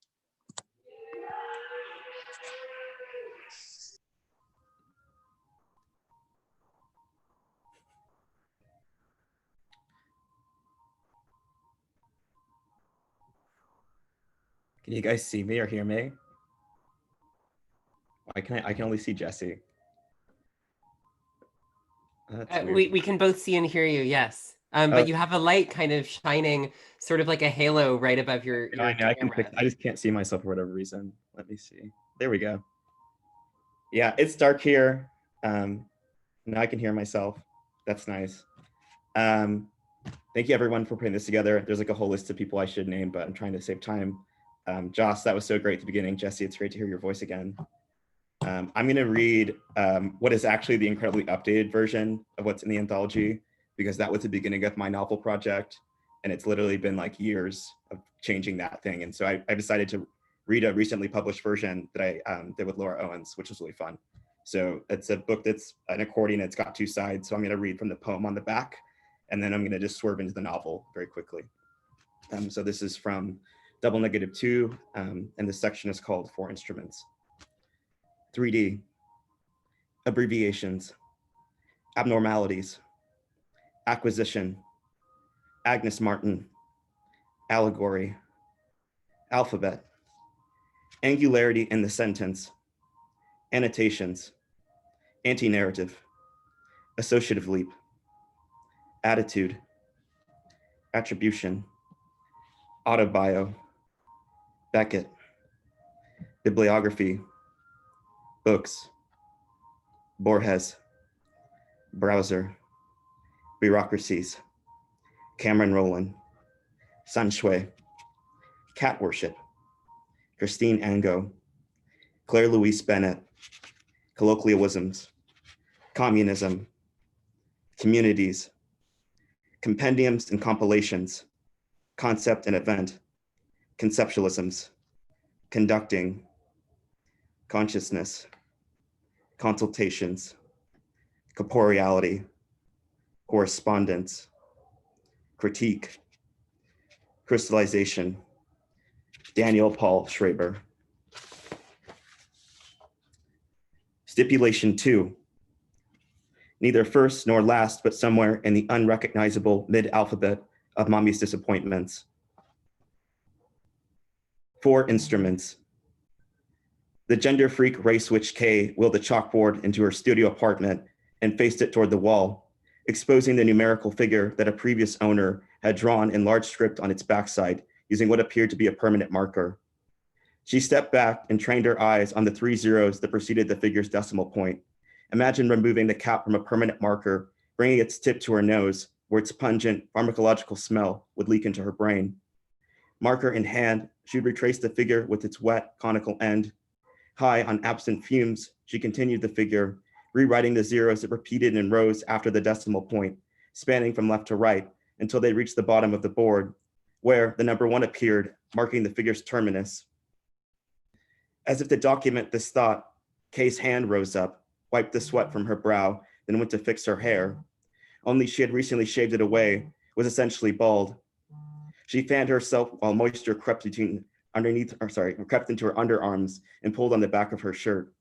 Can you guys see me or hear me? I can only see Jesse. That's weird. We can both see and hear you, yes. But you have a light kind of shining, sort of like a halo right above your I know, camera. I just can't see myself for whatever reason. Let me see. There we go. Yeah, it's dark here. Now I can hear myself. That's nice. Thank you everyone for putting this together. There's like a whole list of people I should name, but I'm trying to save time. Joss, that was so great at the beginning. Jesse, it's great to hear your voice again. I'm gonna read what is actually the incredibly updated version of what's in the anthology, because that was the beginning of my novel project. And it's literally been like years of changing that thing. And so I decided to read a recently published version that I did with Laura Owens, which was really fun. So it's a book that's an accordion, it's got 2 sides. So I'm gonna read from the poem on the back, and then I'm gonna just swerve into the novel very quickly. So this is from Double Negative 2, and this section is called 4 Instruments. 3D, abbreviations, abnormalities, acquisition, Agnes Martin, allegory, alphabet, angularity in the sentence, annotations, anti-narrative, associative leap, attitude, attribution, autobio, Beckett, bibliography, books, Borges, browser, bureaucracies, Cameron Rowland, Sun Shui, cat worship, Christine Angot, Claire Louise Bennett, colloquialisms, communism, communities, compendiums and compilations, concept and event, conceptualisms, conducting, consciousness, consultations, corporeality, correspondence, critique, crystallization, Daniel Paul Schraber. Stipulation 2, neither first nor last, but somewhere in the unrecognizable mid-alphabet of Mommy's disappointments. 4 instruments. The gender freak race witch Kay wheeled the chalkboard into her studio apartment and faced it toward the wall, exposing the numerical figure that a previous owner had drawn in large script on its backside using what appeared to be a permanent marker. She stepped back and trained her eyes on the 3 zeros that preceded the figure's decimal point. Imagine removing the cap from a permanent marker, bringing its tip to her nose, where its pungent pharmacological smell would leak into her brain. Marker in hand, she would retrace the figure with its wet, conical end. High on absent fumes, she continued the figure, rewriting the zeros that repeated in rows after the decimal point, spanning from left to right until they reached the bottom of the board, where the number 1 appeared, marking the figure's terminus. As if to document this thought, Kay's hand rose up, wiped the sweat from her brow, then went to fix her hair. Only she had recently shaved it away, was essentially bald. She fanned herself while moisture crept into her underarms and pulled on the back of her shirt.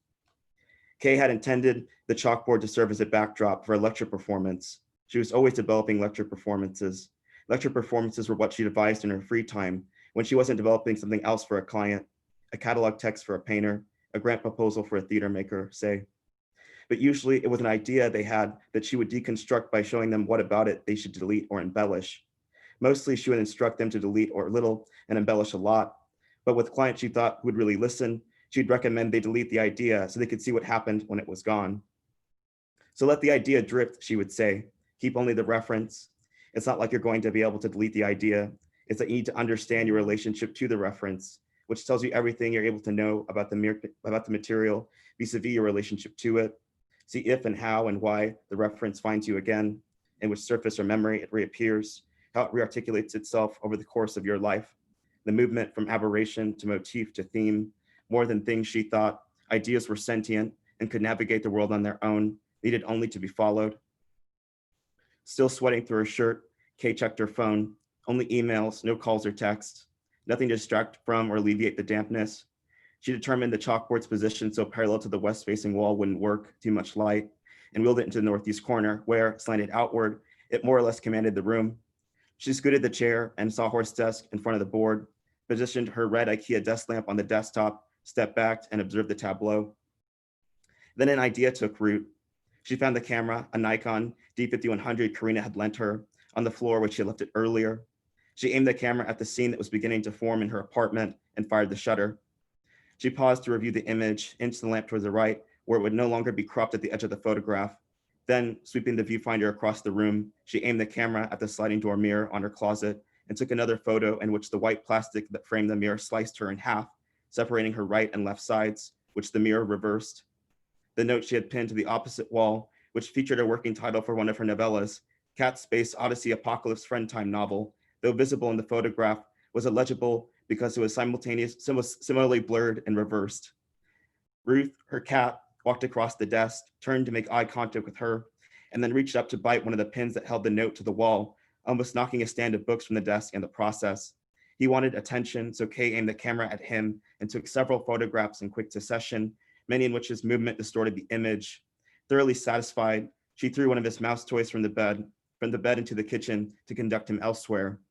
Kay had intended the chalkboard to serve as a backdrop for a lecture performance. She was always developing lecture performances. Lecture performances were what she devised in her free time when she wasn't developing something else for a client, a catalog text for a painter, a grant proposal for a theater maker, say. But usually it was an idea they had that she would deconstruct by showing them what about it they should delete or embellish. Mostly she would instruct them to delete or little and embellish a lot. But with clients she thought would really listen, she'd recommend they delete the idea so they could see what happened when it was gone. So let the idea drift, she would say. Keep only the reference. It's not like you're going to be able to delete the idea. It's that you need to understand your relationship to the reference, which tells you everything you're able to know about the material vis-a-vis your relationship to it. See if and how and why the reference finds you again, in which surface or memory it reappears, how it rearticulates itself over the course of your life, the movement from aberration to motif to theme. More than things she thought, ideas were sentient and could navigate the world on their own, needed only to be followed. Still sweating through her shirt, Kay checked her phone, only emails, no calls or texts, nothing to distract from or alleviate the dampness. She determined the chalkboard's position so parallel to the west-facing wall wouldn't work, too much light, and wheeled it into the northeast corner where, slanted outward, it more or less commanded the room. She scooted the chair and sawhorse desk in front of the board, positioned her red IKEA desk lamp on the desktop, stepped back and observed the tableau. Then an idea took root. She found the camera, a Nikon D5100 Karina had lent her, on the floor where she had left it earlier. She aimed the camera at the scene that was beginning to form in her apartment and fired the shutter. She paused to review the image, inched the lamp towards the right, where it would no longer be cropped at the edge of the photograph, Then, sweeping the viewfinder across the room, she aimed the camera at the sliding door mirror on her closet and took another photo in which the white plastic that framed the mirror sliced her in half, separating her right and left sides, which the mirror reversed. The note she had pinned to the opposite wall, which featured a working title for one of her novellas, Cat Space Odyssey Apocalypse Friend Time novel, though visible in the photograph, was illegible because it was similarly blurred and reversed. Ruth, her cat, walked across the desk, turned to make eye contact with her, and then reached up to bite one of the pins that held the note to the wall, almost knocking a stand of books from the desk in the process. He wanted attention, so Kay aimed the camera at him and took several photographs in quick succession, many in which his movement distorted the image. Thoroughly satisfied, she threw one of his mouse toys from the bed into the kitchen to conduct him elsewhere.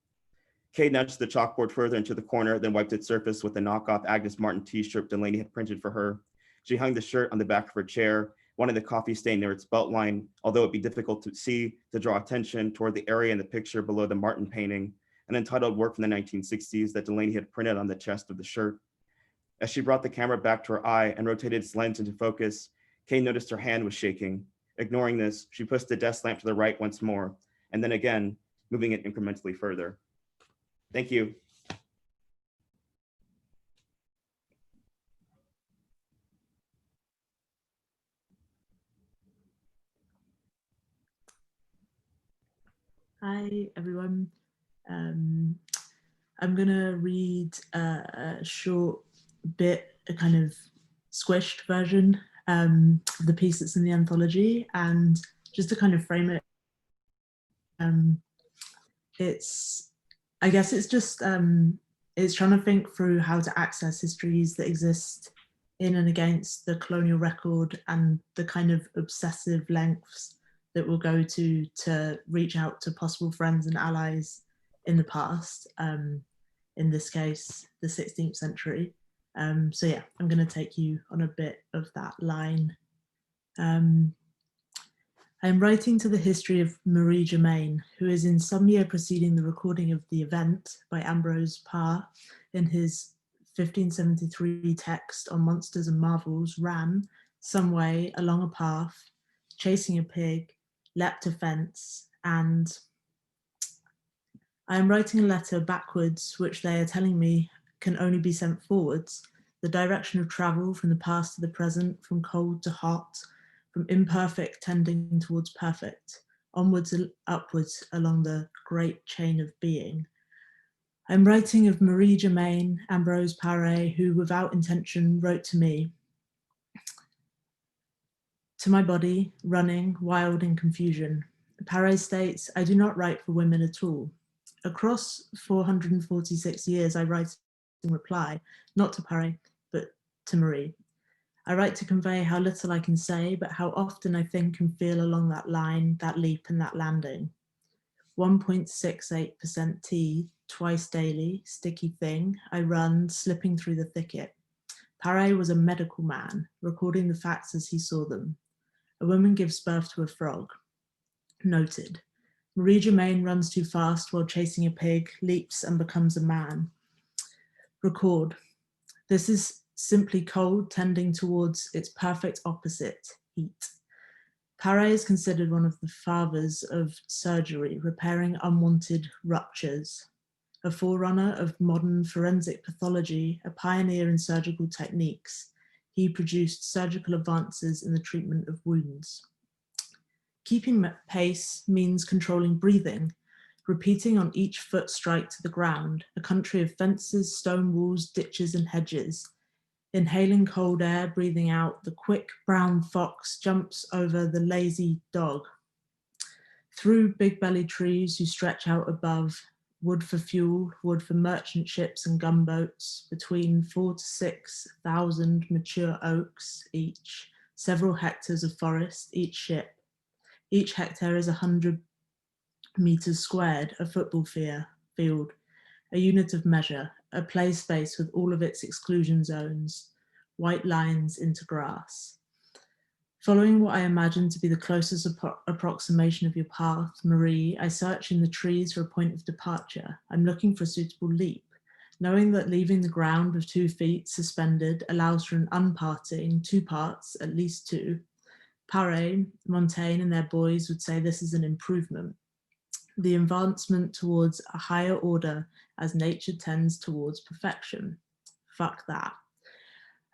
Kay nudged the chalkboard further into the corner, then wiped its surface with the knockoff Agnes Martin t-shirt Delaney had printed for her. She hung the shirt on the back of her chair, wanting the coffee stain near its belt line, although it'd be difficult to see, to draw attention toward the area in the picture below the Martin painting, an entitled work from the 1960s that Delaney had printed on the chest of the shirt. As she brought the camera back to her eye and rotated its lens into focus, Kay noticed her hand was shaking. Ignoring this, she pushed the desk lamp to the right once more, and then again, moving it incrementally further. Thank you. Hi, everyone. I'm going to read a short bit, a kind of squished version of the piece that's in the anthology, and just to kind of frame it, I guess it's just, it's trying to think through how to access histories that exist in and against the colonial record and the kind of obsessive lengths that we'll go to reach out to possible friends and allies in the past, in this case, the 16th century. So yeah, I'm going to take you on a bit of that line. I'm writing to the history of Marie Germain, who is in some year preceding the recording of The Event by Ambrose Parr in his 1573 text on monsters and marvels, ran some way along a path, chasing a pig, leapt a fence, and I am writing a letter backwards, which they are telling me can only be sent forwards, the direction of travel from the past to the present, from cold to hot, from imperfect tending towards perfect, onwards and upwards along the great chain of being. I'm writing of Marie Germain, Ambrose Paré, who without intention wrote to me, to my body, running, wild in confusion. Paré states, I do not write for women at all. Across 446 years, I write in reply, not to Paré, but to Marie. I write to convey how little I can say, but how often I think and feel along that line, that leap and that landing. 1.68% tea, twice daily, sticky thing, I run, slipping through the thicket. Paré was a medical man, recording the facts as he saw them. A woman gives birth to a frog. Noted. Marie Germain runs too fast while chasing a pig, leaps and becomes a man. Record. This is simply cold tending towards its perfect opposite, heat. Paré is considered one of the fathers of surgery, repairing unwanted ruptures. A forerunner of modern forensic pathology, a pioneer in surgical techniques, he produced surgical advances in the treatment of wounds. Keeping pace means controlling breathing, repeating on each foot strike to the ground, a country of fences, stone walls, ditches and hedges. Inhaling cold air, breathing out, the quick brown fox jumps over the lazy dog. Through big-bellied trees you stretch out above, wood for fuel, wood for merchant ships and gunboats, between 4,000 to 6,000 mature oaks each, several hectares of forest, each ship. Each hectare is 100 meters squared, a football field, a unit of measure, a play space with all of its exclusion zones, white lines into grass. Following what I imagine to be the closest approximation of your path, Marie, I search in the trees for a point of departure. I'm looking for a suitable leap, knowing that leaving the ground with 2 feet suspended allows for an unparting, 2 parts, at least 2, Paré, Montaigne, and their boys would say this is an improvement, the advancement towards a higher order as nature tends towards perfection. Fuck that.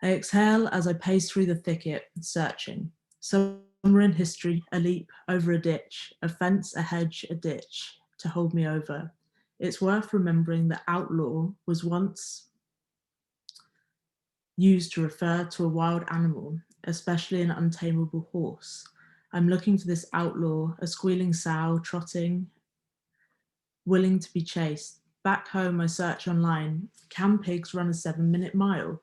I exhale as I pace through the thicket, searching. Somewhere in history, a leap over a ditch, a fence, a hedge, a ditch to hold me over. It's worth remembering that outlaw was once used to refer to a wild animal, especially an untamable horse. I'm looking for this outlaw, a squealing sow trotting, willing to be chased. Back home, I search online. Can pigs run a 7-minute mile?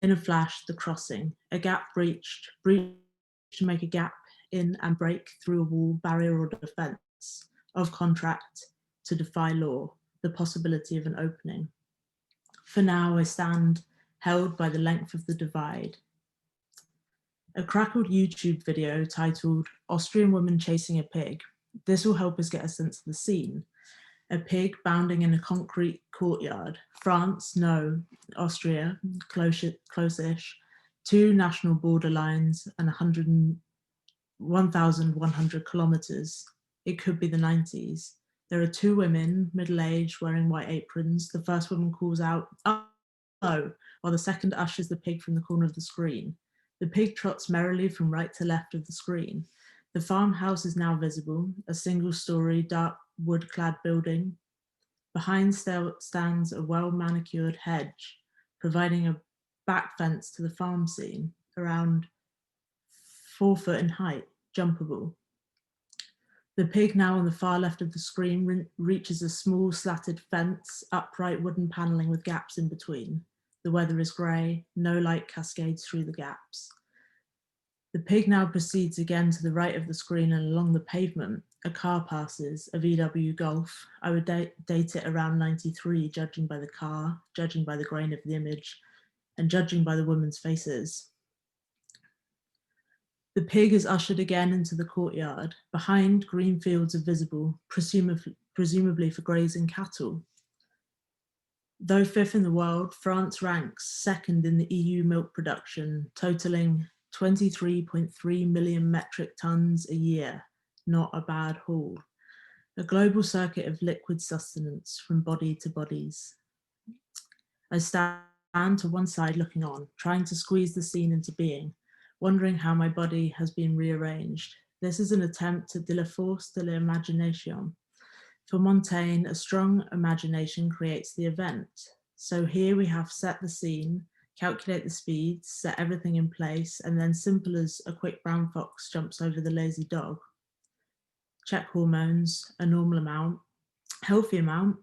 In a flash, the crossing. A gap breached to make a gap in and break through a wall, barrier or defense. Of contract to defy law, the possibility of an opening. For now, I stand held by the length of the divide. A crackled YouTube video titled Austrian Woman Chasing a Pig. This will help us get a sense of the scene. A pig bounding in a concrete courtyard. France, no. Austria, close-ish. 2 national borderlines and 1,100 kilometers. It could be the 90s. There are 2 women, middle-aged, wearing white aprons. The first woman calls out, "Oh," while the second ushers the pig from the corner of the screen. The pig trots merrily from right to left of the screen. The farmhouse is now visible, a single-story, dark wood-clad building. Behind stands a well-manicured hedge, providing a back fence to the farm scene, around 4 foot in height, jumpable. The pig, now on the far left of the screen, reaches a small slatted fence, upright wooden paneling with gaps in between. The weather is grey, no light cascades through the gaps. The pig now proceeds again to the right of the screen, and along the pavement, a car passes, a VW Golf. I would date it around 93, judging by the car, judging by the grain of the image, and judging by the women's faces. The pig is ushered again into the courtyard. Behind, green fields are visible, presumably for grazing cattle. Though 5th in the world, France ranks 2nd in the EU milk production, totaling 23.3 million metric tons a year. Not a bad haul. A global circuit of liquid sustenance from body to bodies. I stand to one side looking on, trying to squeeze the scene into being, wondering how my body has been rearranged. This is an attempt de la force de l'imagination. For Montaigne, a strong imagination creates the event. So here we have set the scene, calculate the speeds, set everything in place, and then simple as a quick brown fox jumps over the lazy dog. Check hormones, a normal amount, healthy amount,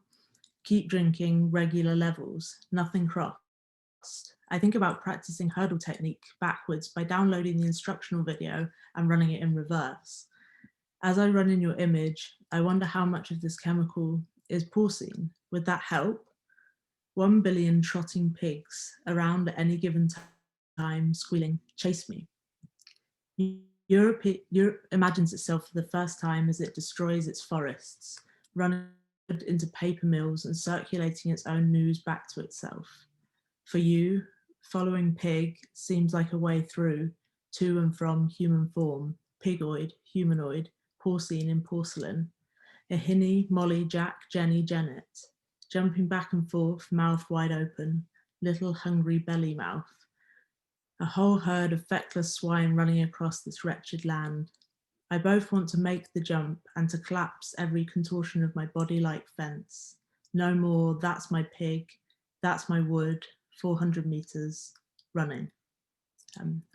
keep drinking, regular levels, nothing crossed. I think about practicing hurdle technique backwards by downloading the instructional video and running it in reverse. As I run in your image, I wonder how much of this chemical is porcine. Would that help? 1 billion trotting pigs around at any given time, squealing, "Chase me." Europe imagines itself for the first time as it destroys its forests, running into paper mills and circulating its own news back to itself. For you, following pig seems like a way through, to and from human form, pigoid, humanoid, porcine in porcelain. A Hinny, Molly, Jack, Jenny, Janet, jumping back and forth, mouth wide open, little hungry belly mouth. A whole herd of feckless swine running across this wretched land. I both want to make the jump and to collapse every contortion of my body like fence. No more, that's my pig, that's my wood, 400 meters, running.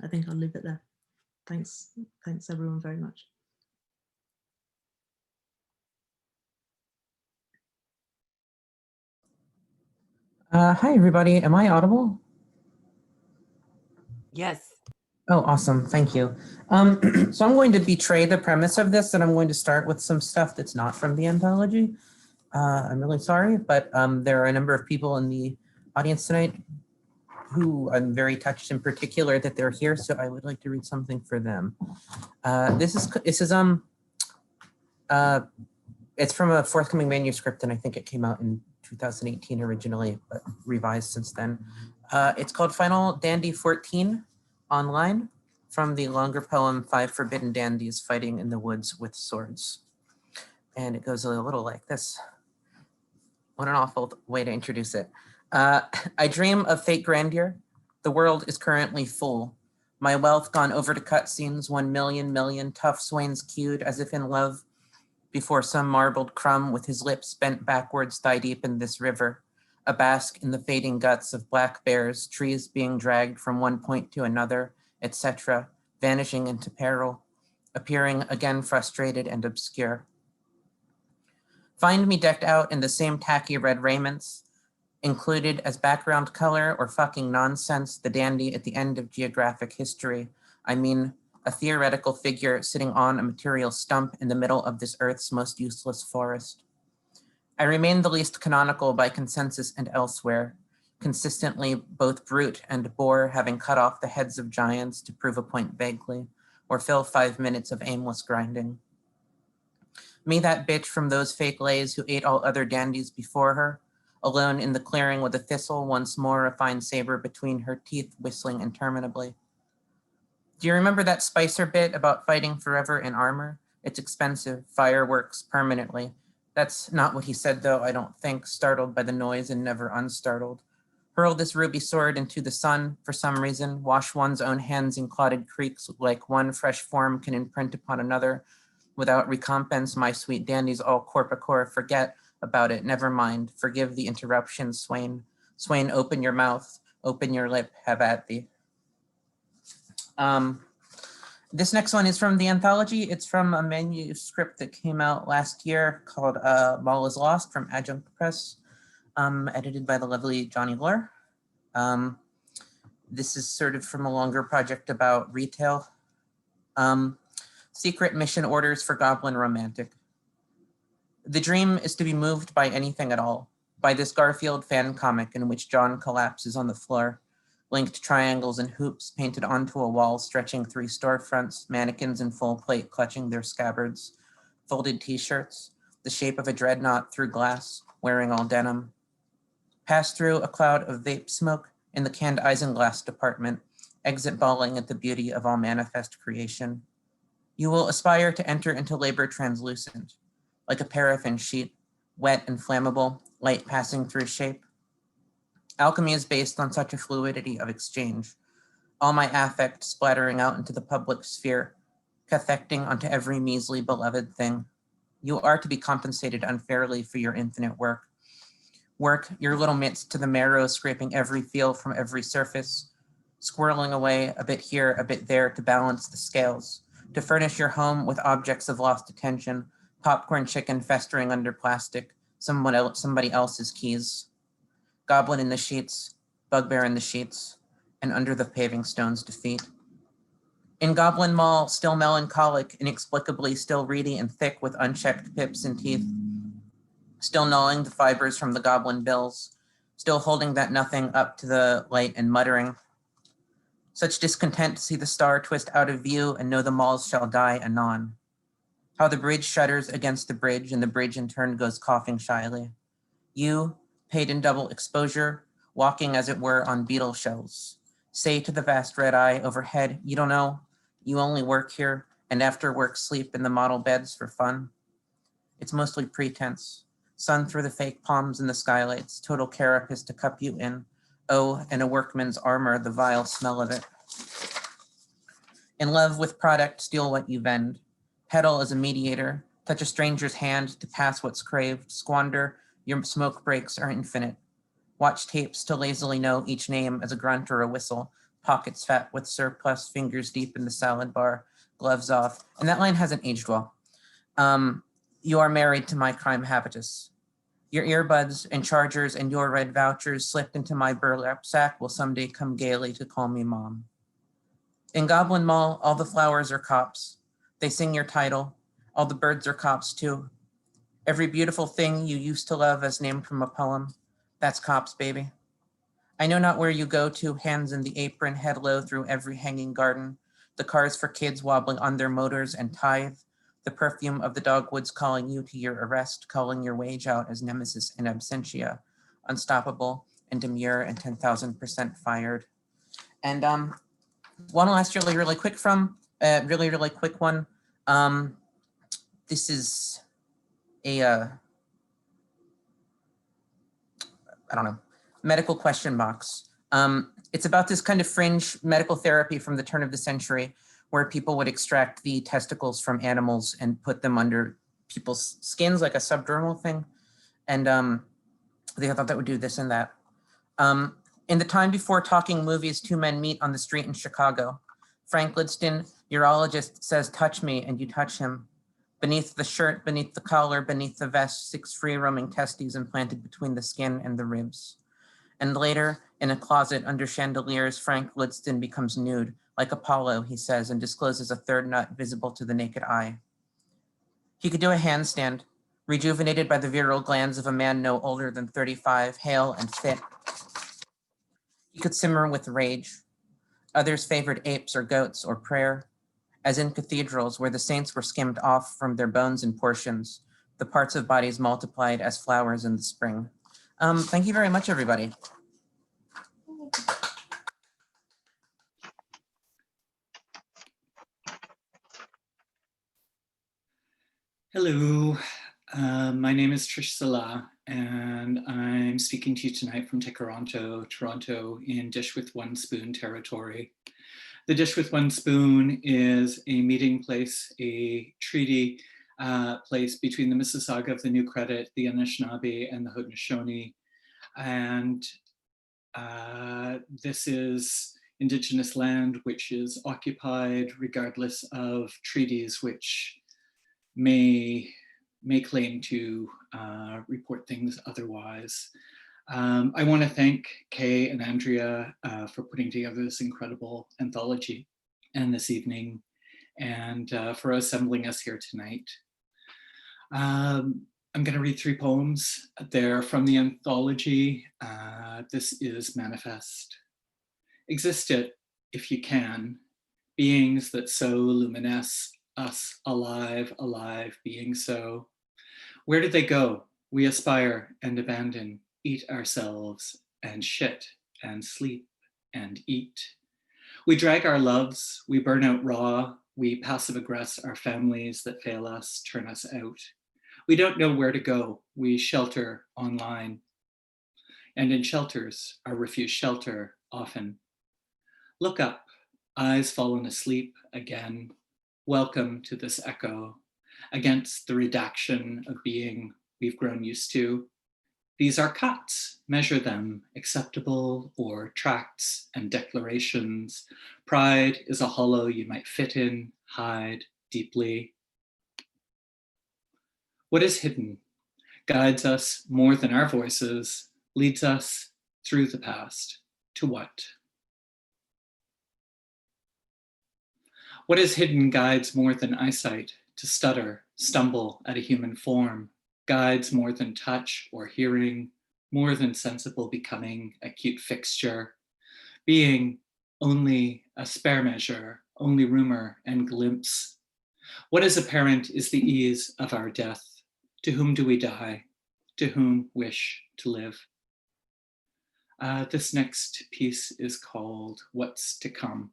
I think I'll leave it there. Thanks everyone very much. Hi, everybody. Am I audible? Yes. Oh, awesome. Thank you. So I'm going to betray the premise of this, and I'm going to start with some stuff that's not from the anthology. I'm really sorry, but there are a number of people in the audience tonight who I'm very touched in particular that they're here, so I would like to read something for them. It's from a forthcoming manuscript, and I think it came out in 2018 originally, but revised since then. It's called Final Dandy 14 Online, from the longer poem, 5 Forbidden Dandies Fighting in the Woods with Swords. And it goes a little like this. What an awful way to introduce it. I dream of fake grandeur. The world is currently full. My wealth gone over to cutscenes, 1 million tough swains queued as if in love before some marbled crumb with his lips bent backwards thigh deep in this river. A bask in the fading guts of black bears, trees being dragged from one point to another, etc., vanishing into peril, appearing again frustrated and obscure. Find me decked out in the same tacky red raiments, included as background color or fucking nonsense, the dandy at the end of geographic history. I mean, a theoretical figure sitting on a material stump in the middle of this earth's most useless forest. I remain the least canonical by consensus and elsewhere, consistently both brute and bore, having cut off the heads of giants to prove a point vaguely, or fill 5 minutes of aimless grinding. Me that bitch from those fake lays who ate all other dandies before her, alone in the clearing with a thistle, once more a fine saber between her teeth, whistling interminably. Do you remember that Spicer bit about fighting forever in armor? It's expensive, fireworks permanently. That's not what he said though, I don't think, startled by the noise and never unstartled. Hurl this ruby sword into the sun, for some reason, wash one's own hands in clotted creeks like one fresh form can imprint upon another. Without recompense, my sweet dandies all corpicor, forget about it, never mind, forgive the interruption, Swain. Swain, open your mouth, open your lip, have at thee. This next one is from the anthology. It's from a manuscript that came out last year called Mall is Lost from Adjunct Press, edited by the lovely Johnny Lore. This is sort of from a longer project about retail. Secret mission orders for Goblin Romantic. The dream is to be moved by anything at all, by this Garfield fan comic in which John collapses on the floor, linked triangles and hoops painted onto a wall stretching 3 storefronts, mannequins in full plate clutching their scabbards, folded t-shirts, the shape of a dreadnought through glass, wearing all denim. Pass through a cloud of vape smoke in the canned isinglass department, exit bawling at the beauty of all manifest creation. You will aspire to enter into labor translucent, like a paraffin sheet, wet and flammable, light passing through shape. Alchemy is based on such a fluidity of exchange, all my affect splattering out into the public sphere, cathecting onto every measly beloved thing. You are to be compensated unfairly for your infinite work. Work your little mitts to the marrow, scraping every feel from every surface, squirreling away a bit here, a bit there to balance the scales, to furnish your home with objects of lost attention, popcorn chicken festering under plastic, somebody else's keys. Goblin in the sheets, bugbear in the sheets, and under the paving stones defeat. In Goblin Mall, still melancholic, inexplicably still reedy and thick with unchecked pips and teeth, still gnawing the fibers from the goblin bills, still holding that nothing up to the light and muttering. Such discontent to see the star twist out of view and know the malls shall die anon. How the bridge shudders against the bridge and the bridge in turn goes coughing shyly. You, paid in double exposure, walking as it were on beetle shells. Say to the vast red eye overhead, you don't know, you only work here, and after work sleep in the model beds for fun. It's mostly pretense. Sun through the fake palms and the skylights, total carapace to cup you in. Oh, and a workman's armor, the vile smell of it. In love with product, steal what you vend. Peddle as a mediator, touch a stranger's hand to pass what's craved, squander, your smoke breaks are infinite. Watch tapes to lazily know each name as a grunt or a whistle, pockets fat with surplus, fingers deep in the salad bar, gloves off. And that line hasn't aged well. You are married to my crime habitus. Your earbuds and chargers and your red vouchers slipped into my burlap sack will someday come gaily to call me mom. In Goblin Mall, all the flowers are cops. They sing your title. All the birds are cops too. Every beautiful thing you used to love as named from a poem, that's cops, baby. I know not where you go to, hands in the apron, head low through every hanging garden, the cars for kids wobbling on their motors and tithe, the perfume of the dogwoods calling you to your arrest, calling your wage out as nemesis in absentia, unstoppable and demure and 10,000% fired. And one last really quick from, really quick one. This is a, I don't know, medical question box. It's about this kind of fringe medical therapy from the turn of the century where people would extract the testicles from animals and put them under people's skins like a subdermal thing. And they thought that would do this and that. In the time before talking movies, two men meet on the street in Chicago. Frank Lidston, urologist, says, "Touch me," and you touch him. Beneath the shirt, beneath the collar, beneath the vest, 6 free-roaming testes implanted between the skin and the ribs. And later, in a closet under chandeliers, Frank Lidston becomes nude, like Apollo, he says, and discloses a third nut visible to the naked eye. He could do a handstand, rejuvenated by the virile glands of a man no older than 35, hale and fit. He could simmer with rage. Others favored apes or goats or prayer, as in cathedrals where the saints were skimmed off from their bones in portions, the parts of bodies multiplied as flowers in the spring. Thank you very much, everybody. Hello, my name is Trish Salah, and I'm speaking to you tonight from Tekaronto, Toronto, in Dish with One Spoon territory. The Dish with One Spoon is a meeting place, a treaty place between the Mississauga of the New Credit, the Anishinaabe, and the Haudenosaunee. And this is Indigenous land which is occupied regardless of treaties which may claim to report things otherwise. I want to thank Kay and Andrea for putting together this incredible anthology and this evening, and for assembling us here tonight. I'm going to read 3 poems. They're from the anthology. This is Manifest. Exist it, if you can, beings that so luminesce us alive, alive, being so. Where did they go? We aspire and abandon, eat ourselves and shit and sleep and eat. We drag our loves, we burn out raw, we passive aggress our families that fail us, turn us out. We don't know where to go, we shelter online. And in shelters, our refused shelter often. Look up, eyes fallen asleep again. Welcome to this echo against the redaction of being we've grown used to. These are cuts, measure them, acceptable or tracts and declarations. Pride is a hollow you might fit in, hide deeply. What is hidden guides us more than our voices, leads us through the past. To what? What is hidden guides more than eyesight, to stutter, stumble at a human form, guides more than touch or hearing, more than sensible becoming, acute fixture, being only a spare measure, only rumor and glimpse. What is apparent is the ease of our death. To whom do we die? To whom wish to live? This next piece is called What's to Come.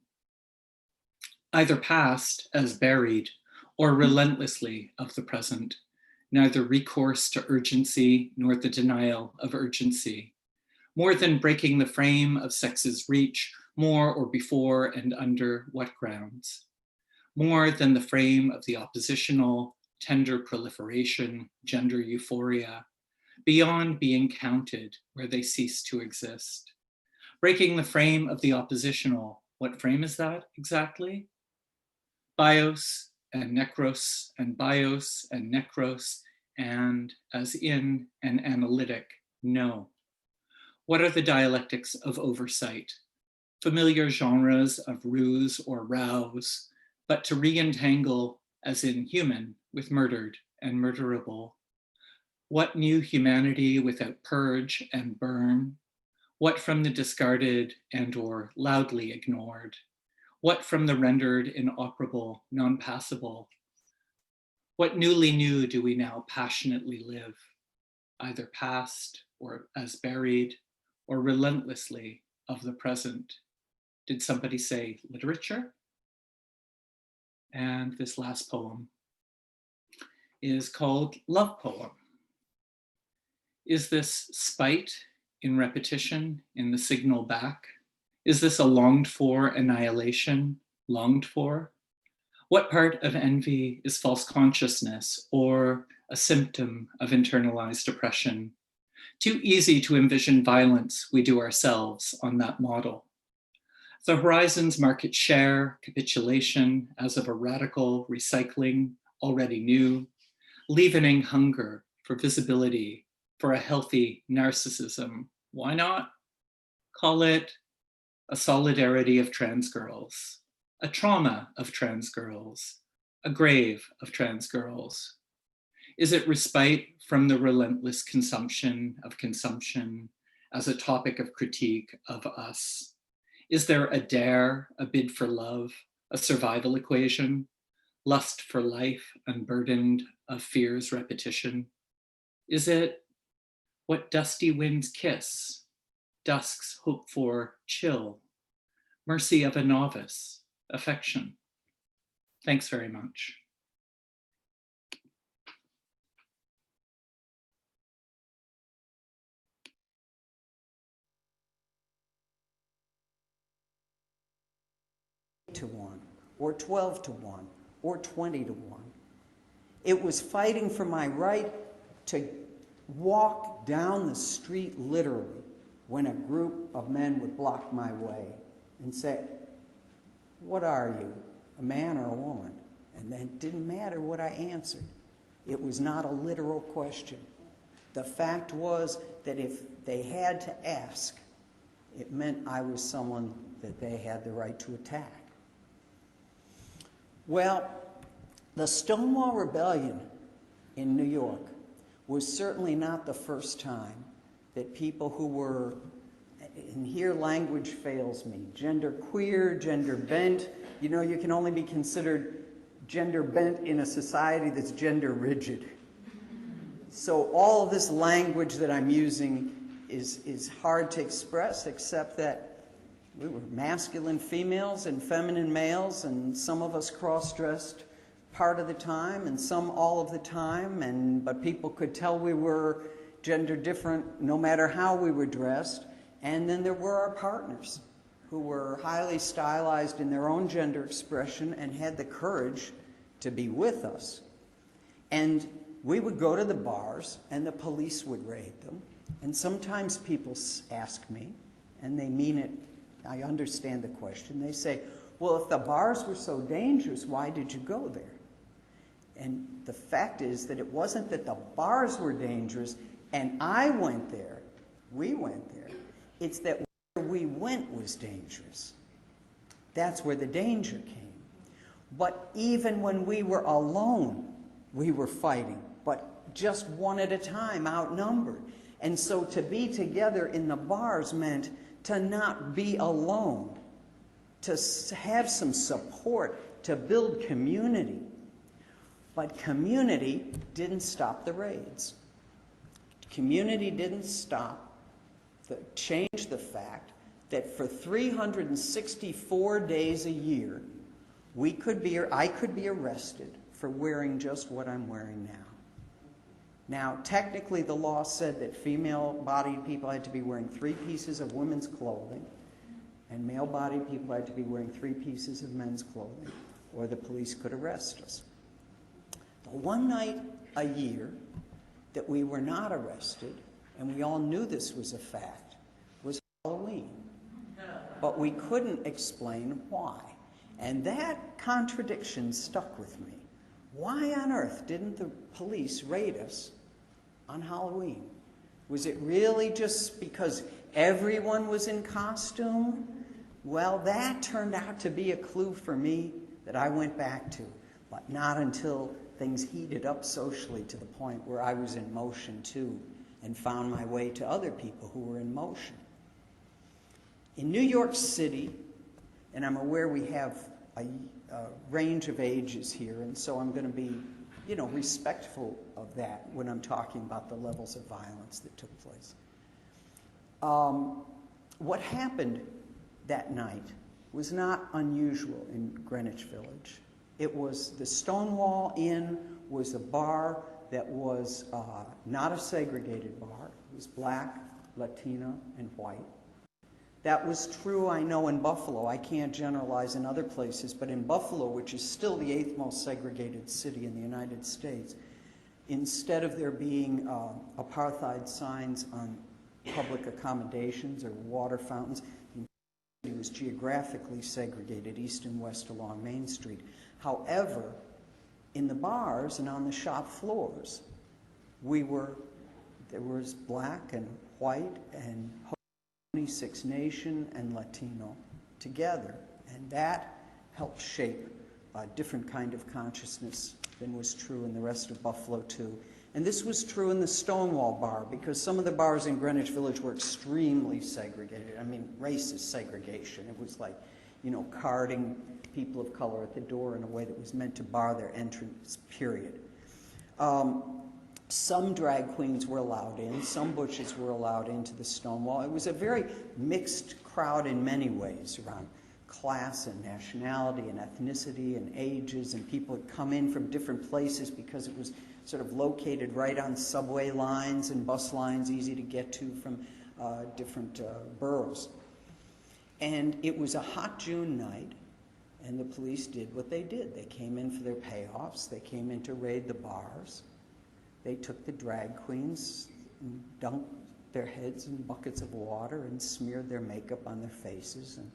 Either past as buried or relentlessly of the present, neither recourse to urgency nor the denial of urgency. More than breaking the frame of sex's reach, more or before and under what grounds? More than the frame of the oppositional, tender proliferation, gender euphoria, beyond being counted where they cease to exist. Breaking the frame of the oppositional, what frame is that exactly? Bios and necros and bios and necros, and as in an analytic, no. What are the dialectics of oversight? Familiar genres of ruse or rouse, but to re-entangle as in human with murdered and murderable. What new humanity without purge and burn? What from the discarded and or loudly ignored? What from the rendered inoperable, non-passable? What newly new do we now passionately live, either past or as buried, or relentlessly of the present? Did somebody say literature? And this last poem is called Love Poem. Is this spite in repetition, in the signal back? Is this a longed for annihilation, longed for? What part of envy is false consciousness or a symptom of internalized oppression? Too easy to envision violence we do ourselves on that model. The horizons market share, capitulation as of a radical recycling already new, leavening hunger for visibility, for a healthy narcissism. Why not? Call it a solidarity of trans girls, a trauma of trans girls, a grave of trans girls. Is it respite from the relentless consumption of consumption as a topic of critique of us? Is there a dare, a bid for love, a survival equation, lust for life unburdened of fear's repetition? Is it what dusty winds kiss, dusk's hope for chill, mercy of a novice, affection? Thanks very much. To 1, or 12 to 1, or 20 to 1. It was fighting for my right to walk down the street literally when a group of men would block my way and say, "What are you, a man or a woman?" And then it didn't matter what I answered. It was not a literal question. The fact was that if they had to ask, it meant I was someone that they had the right to attack. Well, the Stonewall Rebellion in New York was certainly not the first time that people who were, and here language fails me, gender queer, gender bent. You know, you can only be considered gender bent in a society that's gender rigid. So all of this language that I'm using is hard to express, except that we were masculine females and feminine males, and some of us cross-dressed part of the time and some all of the time, but people could tell we were gender different no matter how we were dressed. And then there were our partners who were highly stylized in their own gender expression and had the courage to be with us. And we would go to the bars and the police would raid them. And sometimes people ask me, and they mean it, I understand the question. They say, well, if the bars were so dangerous, why did you go there? And the fact is that it wasn't that the bars were dangerous and I went there, we went there. It's that where we went was dangerous. That's where the danger came. But even when we were alone, we were fighting, but just one at a time, outnumbered. And so to be together in the bars meant to not be alone, to have some support, to build community. But community didn't stop the raids. Community didn't change the fact that for 364 days a year, I could be arrested for wearing just what I'm wearing now. Now, technically, the law said that female-bodied people had to be wearing 3 pieces of women's clothing, and male-bodied people had to be wearing 3 pieces of men's clothing, or the police could arrest us. The one night a year that we were not arrested, and we all knew this was a fact, was Halloween. But we couldn't explain why. And that contradiction stuck with me. Why on earth didn't the police raid us on Halloween? Was it really just because everyone was in costume? Well, that turned out to be a clue for me that I went back to, but not until things heated up socially to the point where I was in motion too, and found my way to other people who were in motion. In New York City, and I'm aware we have a range of ages here, and so I'm going to be, respectful of that when I'm talking about the levels of violence that took place. What happened that night was not unusual in Greenwich Village. It was the Stonewall Inn was a bar that was not a segregated bar. It was black, Latino, and white. That was true, I know, in Buffalo. I can't generalize in other places, but in Buffalo, which is still the 8th most segregated city in the United States, instead of there being apartheid signs on public accommodations or water fountains, it was geographically segregated east and west along Main Street. However, in the bars and on the shop floors, there was black and white and Six Nation and Latino together, and that helped shape a different kind of consciousness than was true in the rest of Buffalo too. And this was true in the Stonewall Bar, because some of the bars in Greenwich Village were extremely segregated. I mean, racist segregation. It was like, you know, carding people of color at the door in a way that was meant to bar their entrance, period. Some drag queens were allowed in, some butches were allowed into the Stonewall. It was a very mixed crowd in many ways, around class and nationality and ethnicity and ages, and people had come in from different places because it was sort of located right on subway lines and bus lines, easy to get to from different boroughs. And it was a hot June night, and the police did what they did. They came in for their payoffs. They came in to raid the bars. They took the drag queens and dunked their heads in buckets of water and smeared their makeup on their faces and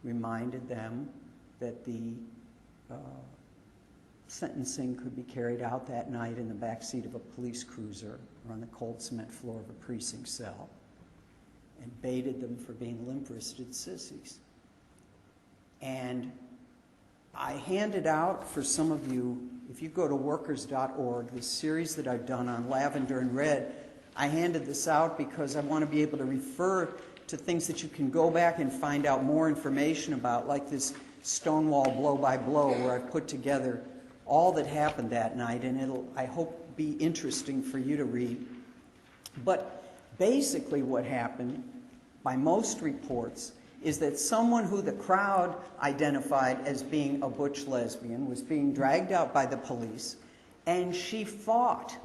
reminded them that the sentencing could be carried out that night in the backseat of a police cruiser or on the cold cement floor of a precinct cell, and baited them for being limp-wristed sissies. And I handed out for some of you, if you go to workers.org, the series that I've done on lavender and red, I handed this out because I want to be able to refer to things that you can go back and find out more information about, like this Stonewall blow by blow, where I've put together all that happened that night, and it'll, I hope, be interesting for you to read. But basically what happened, by most reports, is that someone who the crowd identified as being a butch lesbian was being dragged out by the police, and she fought.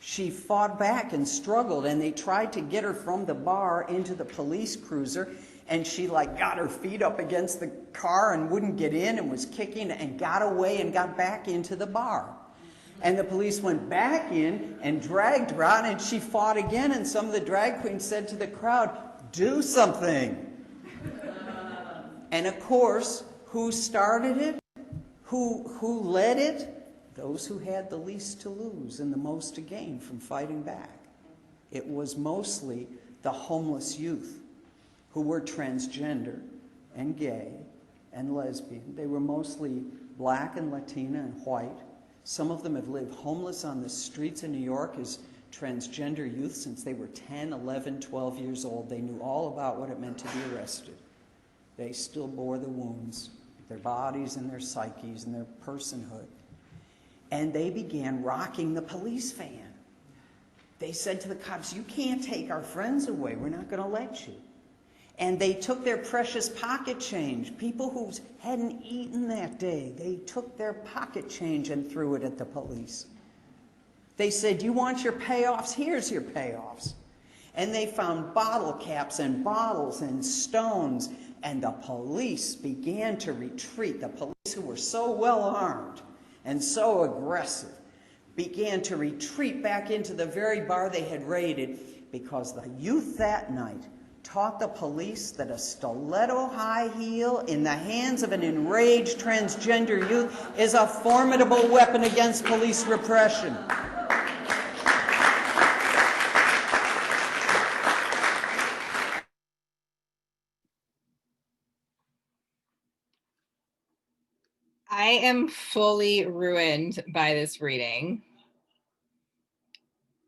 She fought back and struggled, and they tried to get her from the bar into the police cruiser, and she like got her feet up against the car and wouldn't get in and was kicking and got away and got back into the bar. And the police went back in and dragged her out, and she fought again, and some of the drag queens said to the crowd, "Do something." And of course, who started it? Who led it? Those who had the least to lose and the most to gain from fighting back. It was mostly the homeless youth who were transgender and gay and lesbian. They were mostly black and Latina and white. Some of them have lived homeless on the streets in New York as transgender youth since they were 10, 11, 12 years old. They knew all about what it meant to be arrested. They still bore the wounds, their bodies and their psyches and their personhood. And they began rocking the police van. They said to the cops, "You can't take our friends away. We're not going to let you." And they took their precious pocket change. People who hadn't eaten that day, they took their pocket change and threw it at the police. They said, "You want your payoffs? Here's your payoffs." And they found bottle caps and bottles and stones, and the police began to retreat. The police, who were so well armed and so aggressive, began to retreat back into the very bar they had raided, because the youth that night taught the police that a stiletto high heel in the hands of an enraged transgender youth is a formidable weapon against police repression. I am fully ruined by this reading.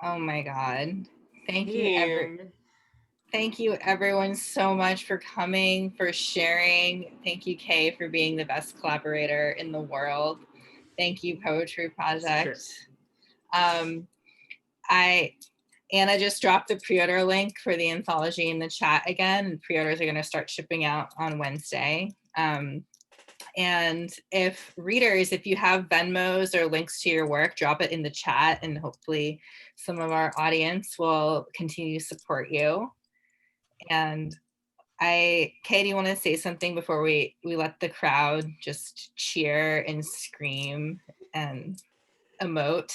Oh my God. Thank you everyone so much for coming, for sharing. Thank you, Kay, for being the best collaborator in the world. Thank you, Poetry Project. Anna just dropped the pre-order link for the anthology in the chat again. Pre-orders are going to start shipping out on Wednesday. And if readers, if you have Venmos or links to your work, drop it in the chat, and hopefully some of our audience will continue to support you. And Kay, do you want to say something before we let the crowd just cheer and scream and emote?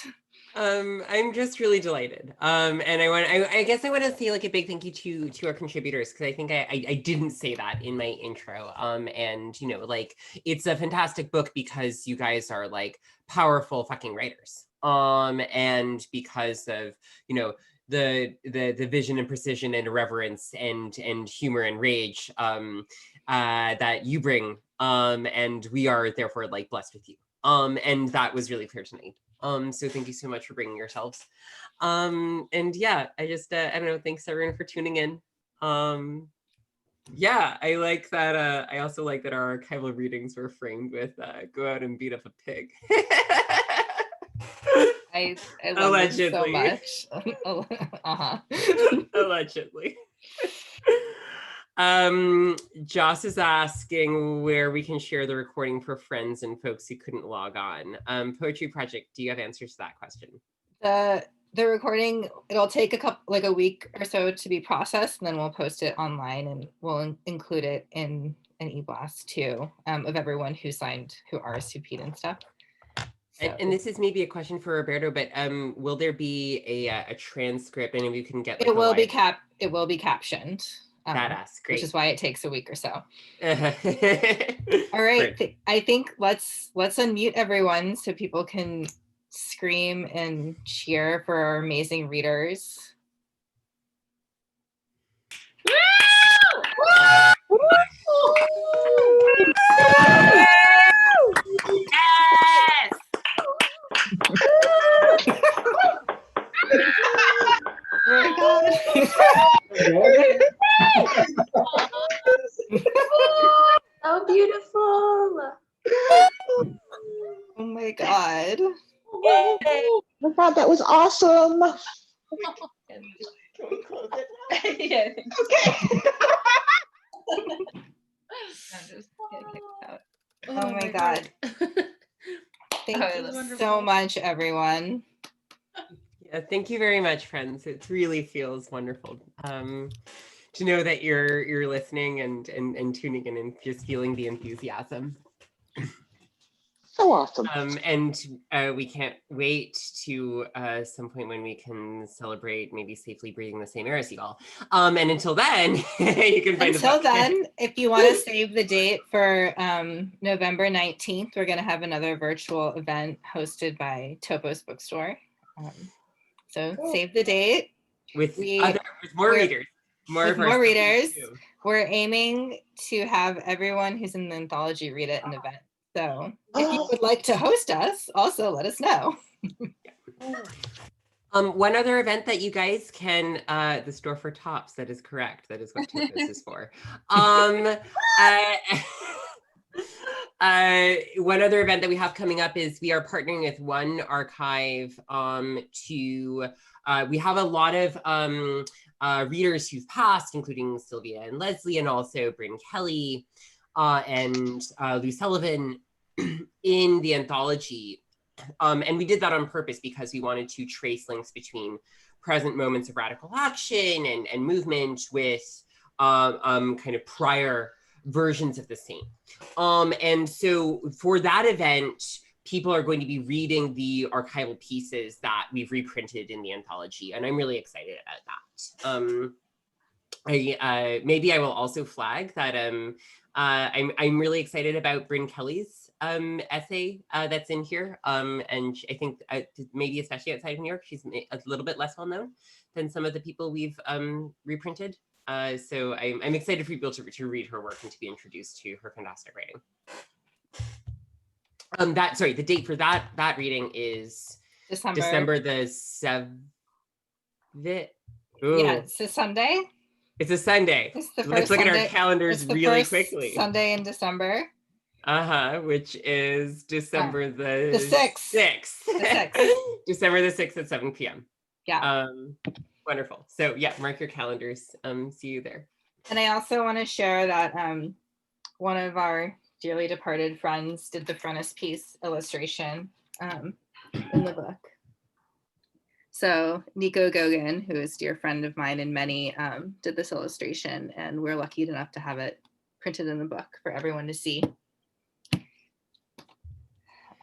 I'm just really delighted. And I guess I want to say like a big thank you to our contributors, because I think I didn't say that in my intro. And you know, like, it's a fantastic book because you guys are like powerful fucking writers. And because of, you know, the vision and precision and irreverence and humor and rage that you bring. And we are therefore like blessed with you. And that was really clear tonight. So thank you so much for bringing yourselves. And yeah, I just, I don't know, thanks everyone for tuning in. Yeah, I like that. I also like that our archival readings were framed with go out and beat up a pig. I love this so much. Allegedly. Joss is asking where we can share the recording for friends and folks who couldn't log on. Poetry Project, do you have answers to that question? The recording, it'll take a week or so to be processed, and then we'll post it online, and we'll include it in an e-blast too, of everyone who RSVP'd and stuff. So. And this is maybe a question for Roberto, but will there be a transcript? Any of you can get like, it will be captioned. Badass, great. Which is why it takes a week or so. All right, I think let's unmute everyone so people can scream and cheer for our amazing readers. Yes! Oh my God. So beautiful. Oh my God. Oh my God, that was awesome. Can we close it? Yeah. I'm just getting kicked out. Oh my God. Thank you so much, everyone. Yeah, thank you very much, friends. It really feels wonderful to know that you're listening and tuning in and just feeling the enthusiasm. So awesome. And we can't wait to some point when we can celebrate maybe safely breathing the same air as you all. And until then, you can find Until then, if you want to save the date for November 19th, we're going to have another virtual event hosted by Topos Bookstore. So save the date. With more readers. More readers. We're aiming to have everyone who's in the anthology read it in an event. So if you would like to host us, also let us know. One other event that you guys can, the Store for Tops, that is correct. That is what Topos is for. One other event that we have coming up is we are partnering with One Archive we have a lot of readers who've passed, including Sylvia and Leslie, and also Bryn Kelly and Lou Sullivan in the anthology. And we did that on purpose because we wanted to trace links between present moments of radical action and movement with kind of prior versions of the same. And so for that event, people are going to be reading the archival pieces that we've reprinted in the anthology, and I'm really excited about that. Maybe I will also flag that I'm really excited about Bryn Kelly's essay that's in here, and I think maybe especially outside of New York, she's a little bit less well known than some of the people we've reprinted. So I'm excited for people to read her work and to be introduced to her fantastic writing. The date for that reading is December the 7th. Ooh. Yeah, it's a Sunday. It's a Sunday. Let's look at our calendars really quickly. Sunday in December. Which is December the 6th. December the 6th at 7 p.m. Yeah. Wonderful. So yeah, mark your calendars. See you there. And I also want to share that one of our dearly departed friends did the frontispiece illustration in the book. So Nico Goguen, who is a dear friend of mine and many, did this illustration, and we're lucky enough to have it printed in the book for everyone to see.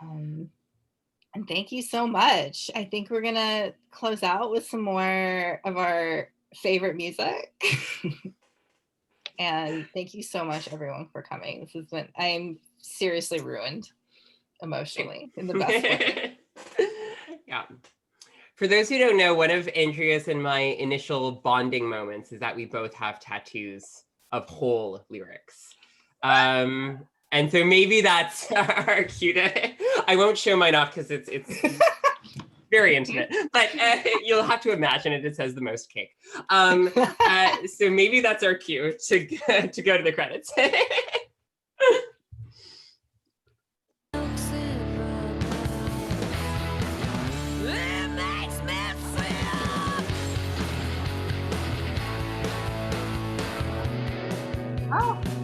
And thank you so much. I think we're gonna close out with some more of our favorite music. And thank you so much, everyone, for coming. This has been, I'm seriously ruined emotionally in the best way. Yeah. For those who don't know, one of Andrea's and my initial bonding moments is that we both have tattoos of whole lyrics. And so maybe that's our cue to, I won't show mine off because it's very intimate, but you'll have to imagine it. It says the most cake. So maybe that's our cue to go to the credits. Oh.